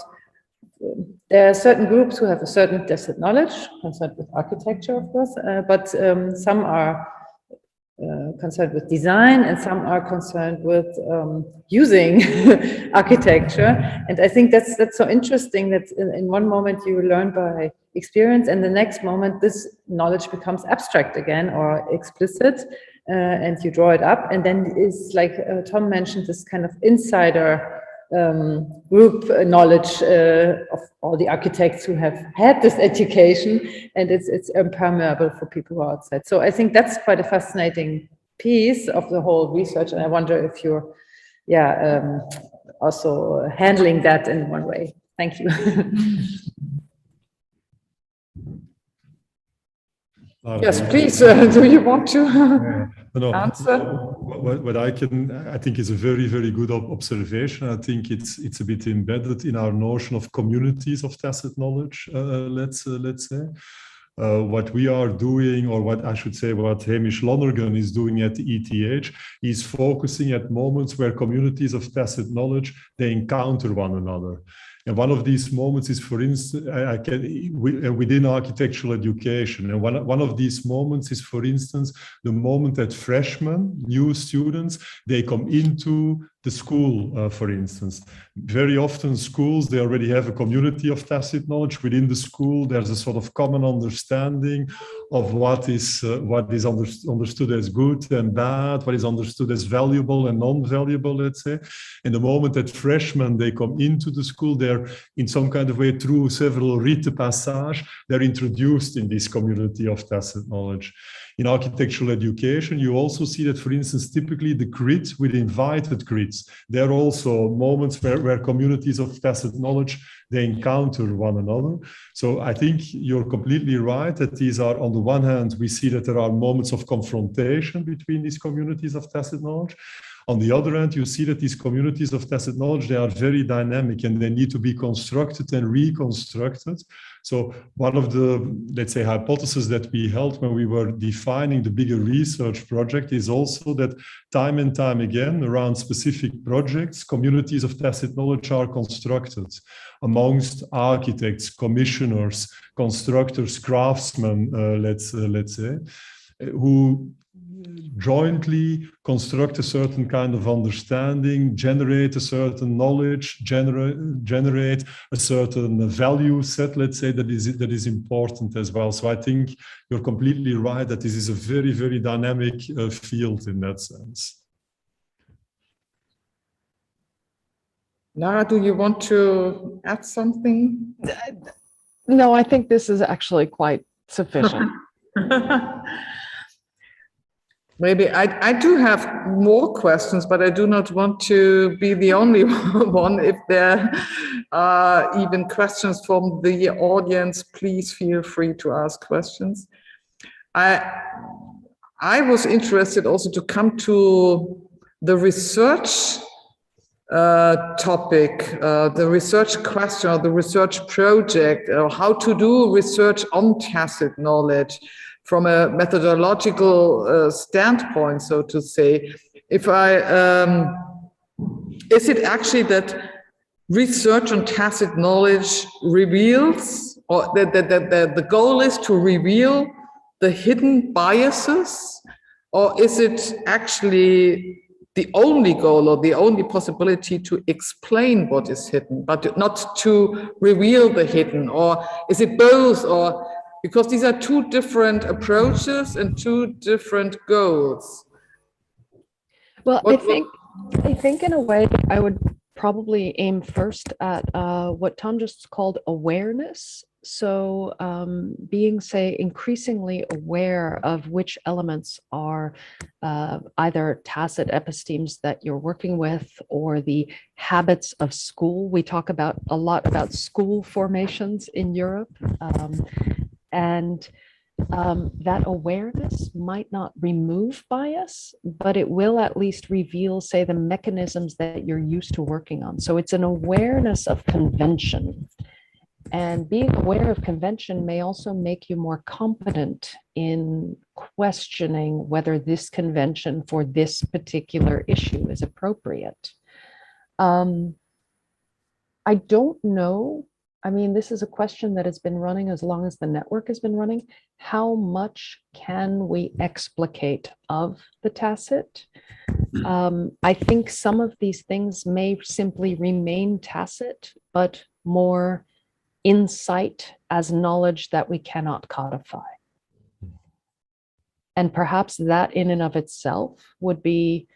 there are certain groups who have a certain tacit knowledge, concerned with architecture, of course, but some are concerned with design, and some are concerned with using architecture. And I think that's so interesting that in one moment you learn by experience, and the next moment this knowledge becomes abstract again or explicit, and you draw it up. And then it's like Tom mentioned, this kind of insider group knowledge of all the architects who have had this education, and it's impermeable for people who are outside. So I think that's quite a fascinating piece of the whole research, and I wonder if you're also handling that in one way. Thank you. Yes, please. Do you want to answer? What I think is a very, very good observation. I think it's a bit embedded in our notion of communities of tacit knowledge. Let's say what we are doing, or what I should say, what Hamish Lonergan is doing at the ETH, is focusing at moments where communities of tacit knowledge, they encounter one another. And one of these moments is, for instance, within architectural education. And one of these moments is, for instance, the moment that freshmen, new students, they come into the school, for instance. Very often schools, they already have a community of tacit knowledge. Within the school, there's a sort of common understanding of what is understood as good and bad, what is understood as valuable and non-valuable, let's say. And the moment that freshmen, they come into the school, they're in some kind of way, through several rite de passage, they're introduced in this community of tacit knowledge. In architectural education, you also see that, for instance, typically the grid with invited grids, there are also moments where communities of tacit knowledge, they encounter one another. So I think you're completely right that these are, on the one hand, we see that there are moments of confrontation between these communities of tacit knowledge. On the other hand, you see that these communities of tacit knowledge, they are very dynamic and they need to be constructed and reconstructed. So one of the, let's say, hypotheses that we held when we were defining the bigger research project is also that time and time again, around specific projects, communities of tacit knowledge are constructed amongst architects, commissioners, constructors, craftsmen, let's say, who jointly construct a certain kind of understanding, generate a certain knowledge, generate a certain value set, let's say, that is important as well. So I think you're completely right that this is a very, very dynamic field in that sense. Lara, do you want to add something? No, I think this is actually quite sufficient. Maybe I do have more questions, but I do not want to be the only one. If there are even questions from the audience, please feel free to ask questions. I was interested also to come to the research topic, the research question, or the research project, or how to do research on tacit knowledge from a methodological standpoint, so to say. If is it actually that research on tacit knowledge reveals, or the goal is to reveal the hidden biases, or is it actually the only goal or the only possibility to explain what is hidden, but not to reveal the hidden? Or is it both? Or because these are two different approaches and two different goals. Well, I think in a way I would probably aim first at what Tom just called awareness. So being, say, increasingly aware of which elements are either tacit epistemes that you're working with or the habits of school. We talk about a lot about school formations in Europe. And that awareness might not remove bias, but it will at least reveal, say, the mechanisms that you're used to working on. So it's an awareness of convention. And being aware of convention may also make you more competent in questioning whether this convention for this particular issue is appropriate. I don't know. I mean, this is a question that has been running as long as the network has been running. How much can we explicate of the tacit? I think some of these things may simply remain tacit, but more insight as knowledge that we cannot codify. And perhaps that in and of itself would be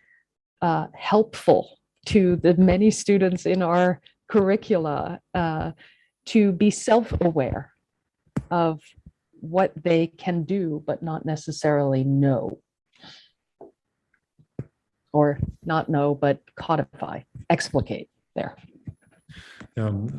helpful to the many students in our curricula to be self-aware of what they can do, but not necessarily know. Or not know, but codify, explicate there. And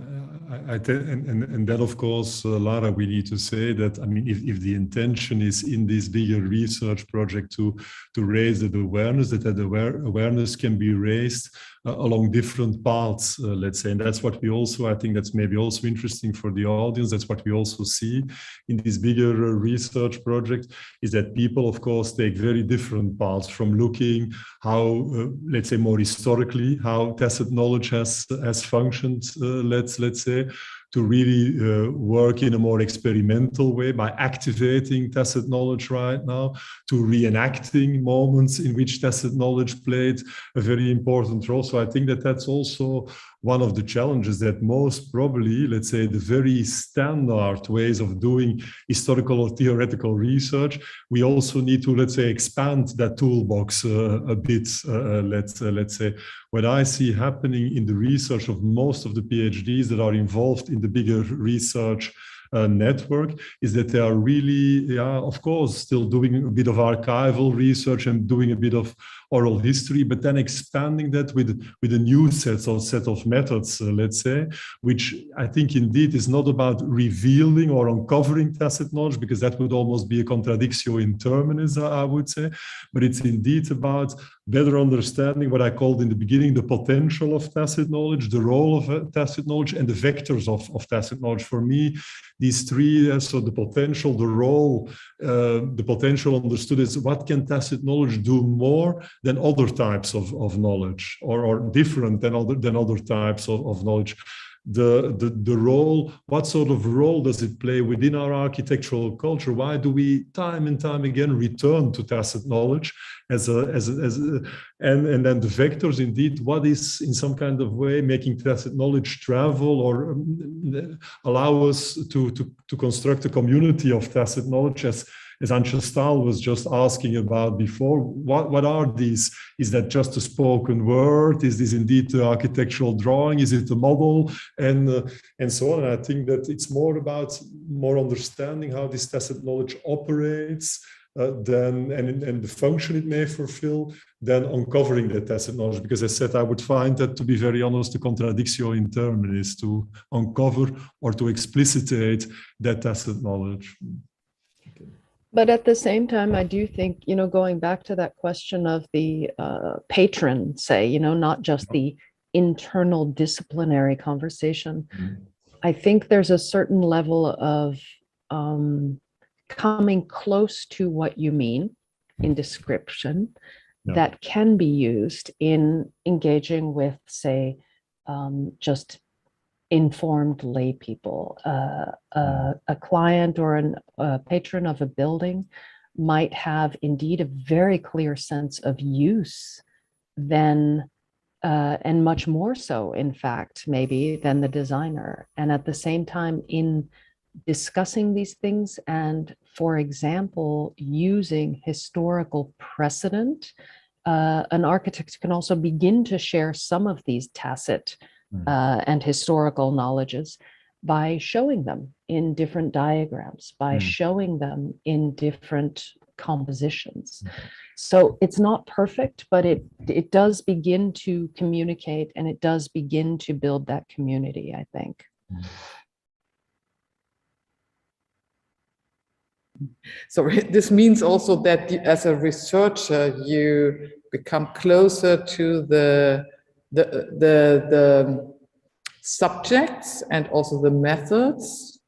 that, of course, Lara, we need to say that, I mean, if the intention is in this bigger research project to raise the awareness, that awareness can be raised along different paths, let's say. And that's what we also, I think that's maybe also interesting for the audience. That's what we also see in this bigger research project, is that people, of course, take very different paths from looking how, let's say, more historically, how tacit knowledge has functioned, let's say, to really work in a more experimental way by activating tacit knowledge right now, to reenacting moments in which tacit knowledge played a very important role. So I think that that's also one of the challenges, that most probably, let's say, the very standard ways of doing historical or theoretical research, we also need to, let's say, expand that toolbox a bit, let's say. What I see happening in the research of most of the PhDs that are involved in the bigger research network is that they are really, of course, still doing a bit of archival research and doing a bit of oral history, but then expanding that with a new set of methods, let's say, which I think indeed is not about revealing or uncovering tacit knowledge, because that would almost be a contradictio in terminis, I would say, but it's indeed about better understanding what I called in the beginning the potential of tacit knowledge, the role of tacit knowledge, and the vectors of tacit knowledge. For me, these three, so the potential, the role, the potential understood is what can tacit knowledge do more than other types of knowledge, or different than other types of knowledge. The role, what sort of role does it play within our architectural culture? Why do we time and time again return to tacit knowledge and then the vectors, indeed, what is in some kind of way making tacit knowledge travel or allow us to construct a community of tacit knowledge, as Antje Staal was just asking about before. What are these? Is that just a spoken word? Is this indeed the architectural drawing? Is it a model? And so on. And I think that it's more about more understanding how this tacit knowledge operates and the function it may fulfill, than uncovering the tacit knowledge. Because as I said, I would find that, to be very honest, a contradictio in terminis, to uncover or to explicitate that tacit knowledge. But at the same time, I do think, going back to that question of the patron, say, not just the internal disciplinary conversation, I think there's a certain level of coming close to what you mean in description that can be used in engaging with, say, just informed lay people. A client or a patron of a building might have indeed a very clear sense of use than, and much more so, in fact, maybe, than the designer. And at the same time, in discussing these things and, for example, using historical precedent, an architect can also begin to share some of these tacit and historical knowledges by showing them in different diagrams, by showing them in different compositions. So it's not perfect, but it does begin to communicate, and it does begin to build that community, I think. So this means also that as a researcher, you become closer to the subjects and also the methods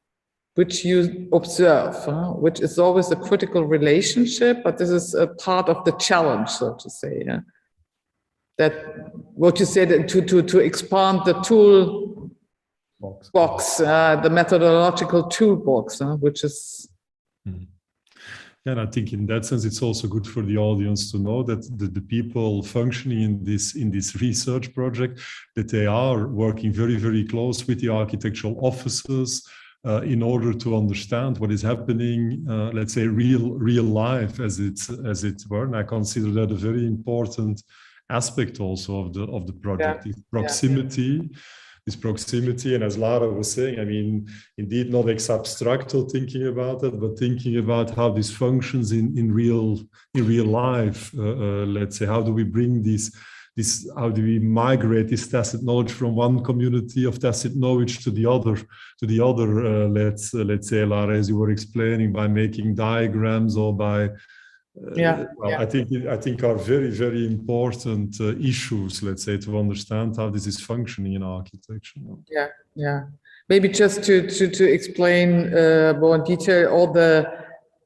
which you observe, which is always a critical relationship, but this is a part of the challenge, so to say. Yeah? That what you said, to expand the toolbox, the methodological toolbox, which is. And I think in that sense, it's also good for the audience to know that the people functioning in this research project, that they are working very, very close with the architectural officers in order to understand what is happening, let's say real life as it were. And I consider that a very important aspect also of the project, this proximity. This proximity, and as Lara was saying, I mean, indeed not abstractly thinking about it, but thinking about how this functions in real life. Let's say, how do we bring this? How do we migrate this tacit knowledge from one community of tacit knowledge to the other? Let's say, Lara, as you were explaining, by making diagrams or by I think are very, very important issues, let's say, to understand how this is functioning in architecture. Yeah. Maybe just to explain more in detail, all the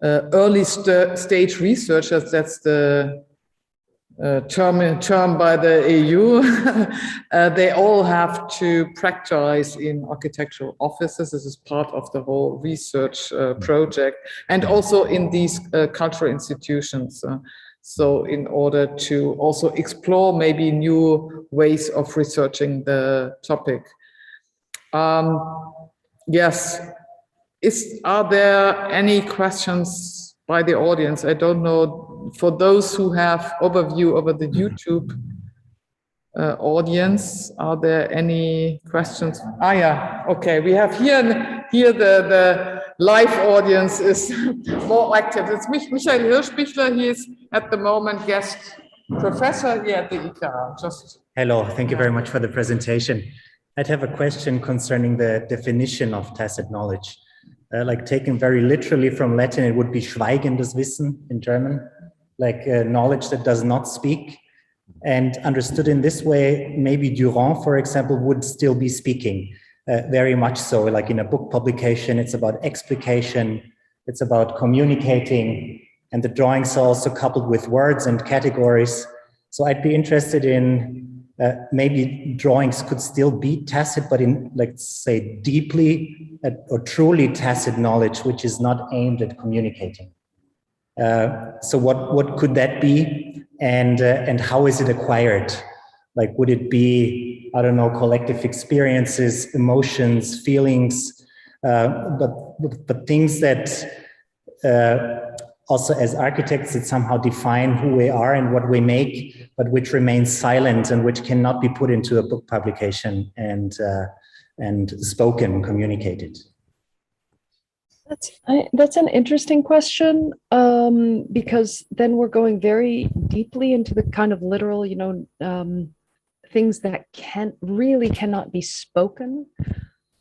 early stage researchers, that's the term by the EU, they all have to practice in architectural offices. This is part of the whole research project, and also in these cultural institutions. So in order to also explore maybe new ways of researching the topic. Yes, are there any questions by the audience? I don't know. For those who have overview over the YouTube audience, are there any questions? Yeah, okay. We have here the live audience is more active. It's Michael Hirschbichler. He is at the moment guest professor here at the ETH. Hello, thank you very much for the presentation. I'd have a question concerning the definition of tacit knowledge. Like taken very literally from Latin, it would be schweigendes Wissen in German, like knowledge that does not speak. And understood in this way, maybe Durand, for example, would still be speaking, very much so. Like in a book publication, it's about explication, it's about communicating, and the drawings are also coupled with words and categories. So I'd be interested in maybe drawings could still be tacit, but in, let's say, deeply or truly tacit knowledge, which is not aimed at communicating. So what could that be, and how is it acquired? Like, would it be, I don't know, collective experiences, emotions, feelings, but things that also as architects that somehow define who we are and what we make, but which remains silent and which cannot be put into a book publication and spoken, communicated? That's an interesting question, because then we're going very deeply into the kind of literal, things that cannot be spoken.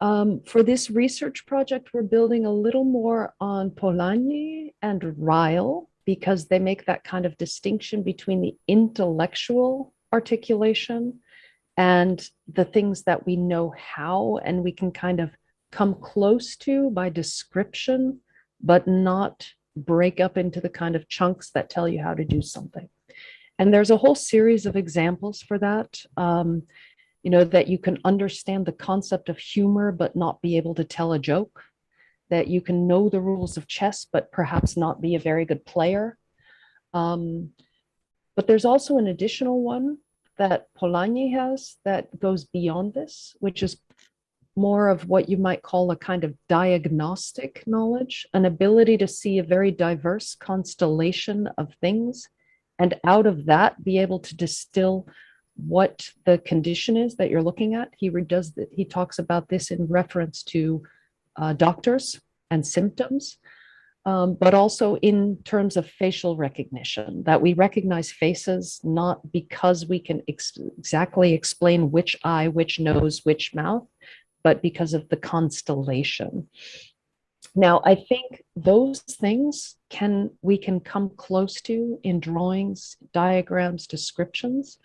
For this research project, we're building a little more on Polanyi and Ryle, because they make that kind of distinction between the intellectual articulation and the things that we know how and we can kind of come close to by description, but not break up into the kind of chunks that tell you how to do something. And there's a whole series of examples for that. That you can understand the concept of humor, but not be able to tell a joke, that you can know the rules of chess, but perhaps not be a very good player. But there's also an additional one that Polanyi has that goes beyond this, which is more of what you might call a kind of diagnostic knowledge, an ability to see a very diverse constellation of things, and out of that be able to distill what the condition is that you're looking at. He talks about this in reference to doctors and symptoms, but also in terms of facial recognition, that we recognize faces not because we can exactly explain which eye, which nose, which mouth, but because of the constellation. Now, I think those things we can come close to in drawings, diagrams, descriptions.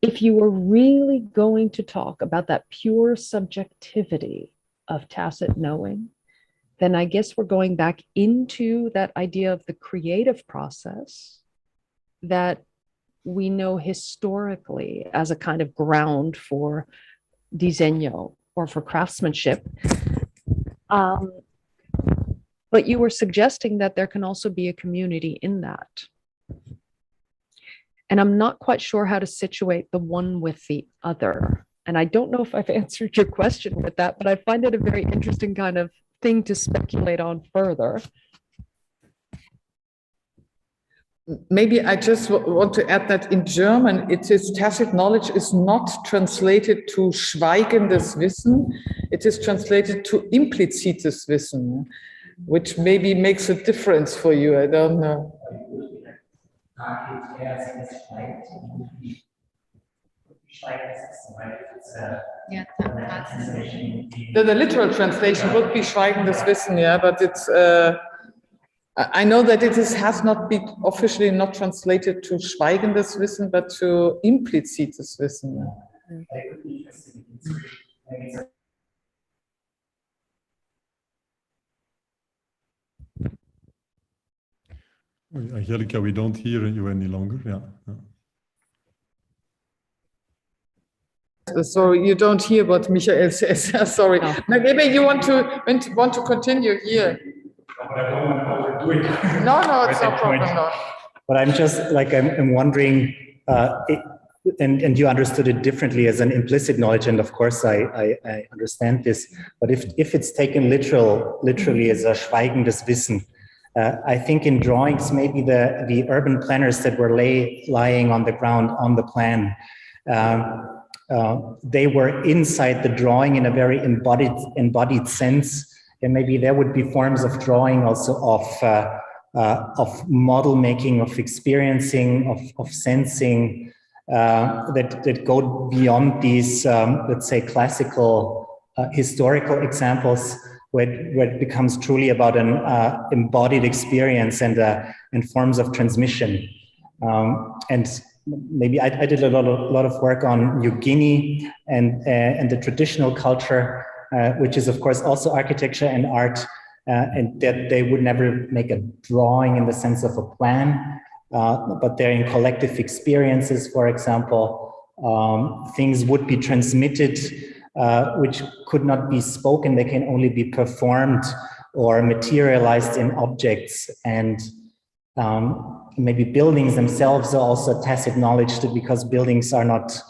If you were really going to talk about that pure subjectivity of tacit knowing, then I guess we're going back into that idea of the creative process that we know historically as a kind of ground for diseño or for craftsmanship. But you were suggesting that there can also be a community in that. And I'm not quite sure how to situate the one with the other. And I don't know if I've answered your question with that, but I find it a very interesting kind of thing to speculate on further. Maybe I just want to add that in German, it is tacit knowledge is not translated to schweigendes Wissen. It is translated to implizites Wissen, which maybe makes a difference for you. I don't know. The literal translation would be schweigendes Wissen, yeah, but it's. I know that it has not been officially not translated to schweigendes Wissen, but to implizites Wissen. Angelica, we don't hear you any longer. Yeah. Sorry, you don't hear what Michael says. Sorry. No. Maybe you want to continue here. No, it's no problem. No. But I'm just like, I'm wondering, and you understood it differently as an implicit knowledge, and of course I understand this. But if it's taken literally as a schweigendes Wissen, I think in drawings maybe the urban planners that were lying on the ground on the plan, they were inside the drawing in a very embodied sense. And maybe there would be forms of drawing also of model making, of experiencing, of sensing that go beyond these, let's say, classical historical examples, where it becomes truly about an embodied experience and forms of transmission. And maybe I did a lot of work on New Guinea and the traditional culture, which is of course also architecture and art, and that they would never make a drawing in the sense of a plan, but they're in collective experiences. For example, things would be transmitted which could not be spoken, they can only be performed or materialized in objects. And maybe buildings themselves are also tacit knowledge, because buildings are not,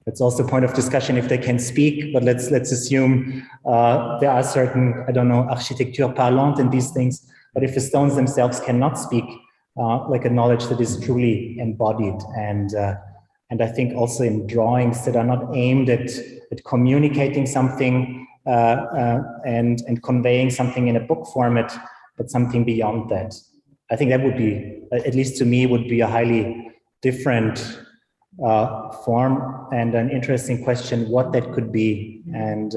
it's also a point of discussion if they can speak, but let's assume there are certain, I don't know, architecture parlante in these things, but if the stones themselves cannot speak, like a knowledge that is truly embodied. And I think also in drawings that are not aimed at communicating something and conveying something in a book format, but something beyond that. I think that would be, at least to me, would be a highly different form and an interesting question what that could be, and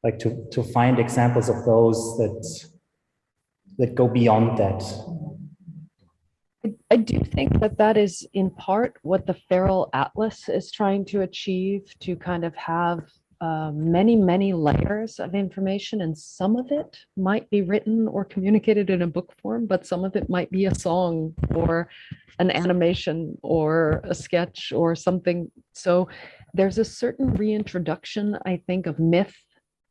like to find examples of those that go beyond that. I do think that is in part what the Feral Atlas is trying to achieve, to kind of have many layers of information, and some of it might be written or communicated in a book form, but some of it might be a song or an animation or a sketch or something. So there's a certain reintroduction, I think, of myth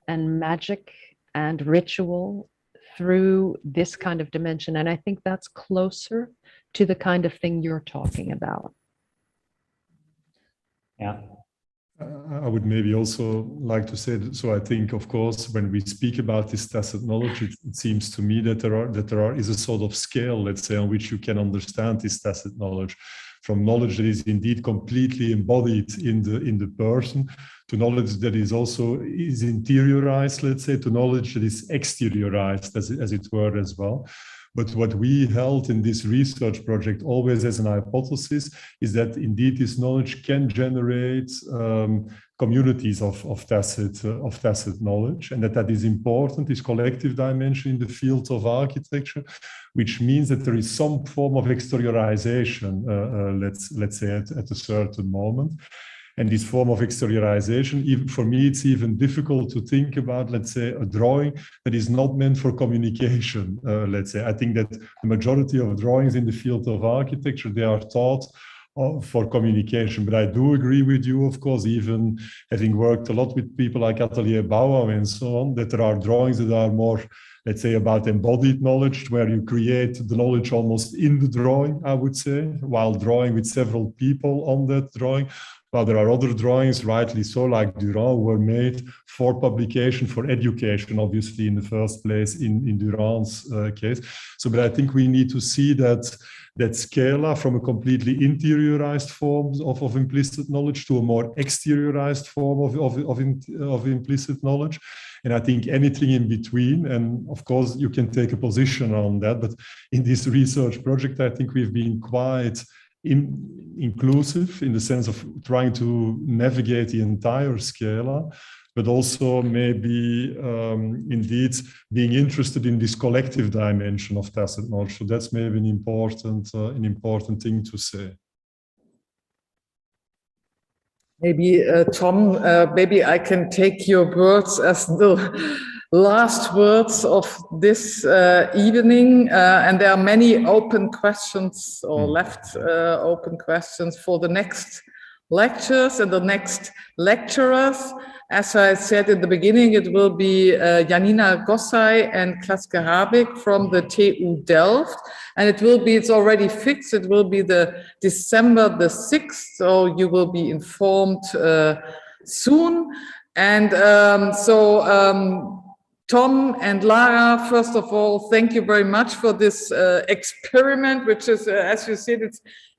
and magic and ritual through this kind of dimension, and I think that's closer to the kind of thing you're talking about. Yeah. I would maybe also like to say that, so I think, of course, when we speak about this tacit knowledge, it seems to me that there is a sort of scale, let's say, on which you can understand this tacit knowledge. from knowledge that is indeed completely embodied in the person, to knowledge that is also interiorized, let's say, to knowledge that is exteriorized, as it were, as well. But what we held in this research project always as an hypothesis is that indeed this knowledge can generate communities of tacit knowledge, and that is important, this collective dimension in the field of architecture, which means that there is some form of exteriorization, let's say, at a certain moment. And this form of exteriorization, even for me, it's even difficult to think about, let's say, a drawing that is not meant for communication. Let's say, I think that the majority of drawings in the field of architecture, they are taught for communication. But I do agree with you, of course, even having worked a lot with people like Atelier Bauer and so on, that there are drawings that are more, let's say, about embodied knowledge, where you create the knowledge almost in the drawing, I would say, while drawing with several people on that drawing. While there are other drawings, rightly so, like Durand, were made for publication, for education, obviously, in the first place, in Durand's case. So, but I think we need to see that scala from a completely interiorized form of implicit knowledge to a more exteriorized form of implicit knowledge. And I think anything in between, and of course, you can take a position on that, but in this research project, I think we've been quite inclusive in the sense of trying to navigate the entire scala, but also maybe indeed being interested in this collective dimension of tacit knowledge. So that's maybe an important thing to say. Maybe Tom, maybe I can take your words as the last words of this evening, and there are many open questions or left open questions for the next lectures and the next lecturers. As I said in the beginning, it will be Janina Gossai and Klaske Habig from the TU Delft, and it's already fixed, it will be the December the 6th, so you will be informed soon. And Tom and Lara, first of all, thank you very much for this experiment, which is, as you said,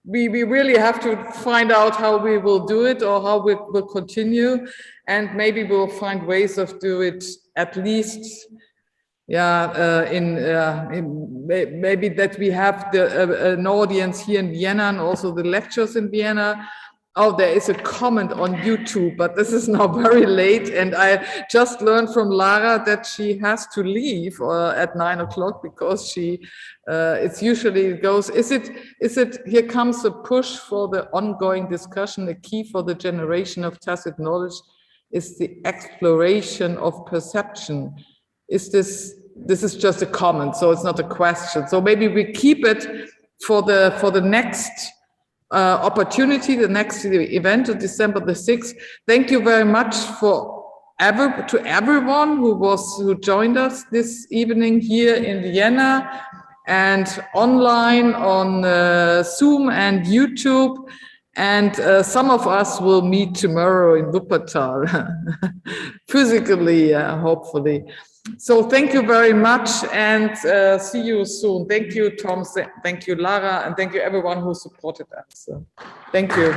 we really have to find out how we will do it or how we will continue, and maybe we'll find ways of do it at least, maybe that we have an audience here in Vienna and also the lectures in Vienna. Oh, there is a comment on YouTube, but this is now very late, and I just learned from Lara that she has to leave at 9 o'clock because it's usually goes. Is it? Here comes a push for the ongoing discussion. The key for the generation of tacit knowledge is the exploration of perception. Is this? This is just a comment, so it's not a question. So maybe we keep it for the next opportunity, the next event of December the 6th. Thank you very much to everyone who joined us this evening here in Vienna and online on Zoom and YouTube. And some of us will meet tomorrow in Wuppertal, physically, hopefully. So thank you very much, and see you soon. Thank you, Tom. Thank you, Lara, and thank you everyone who supported us. So, thank you.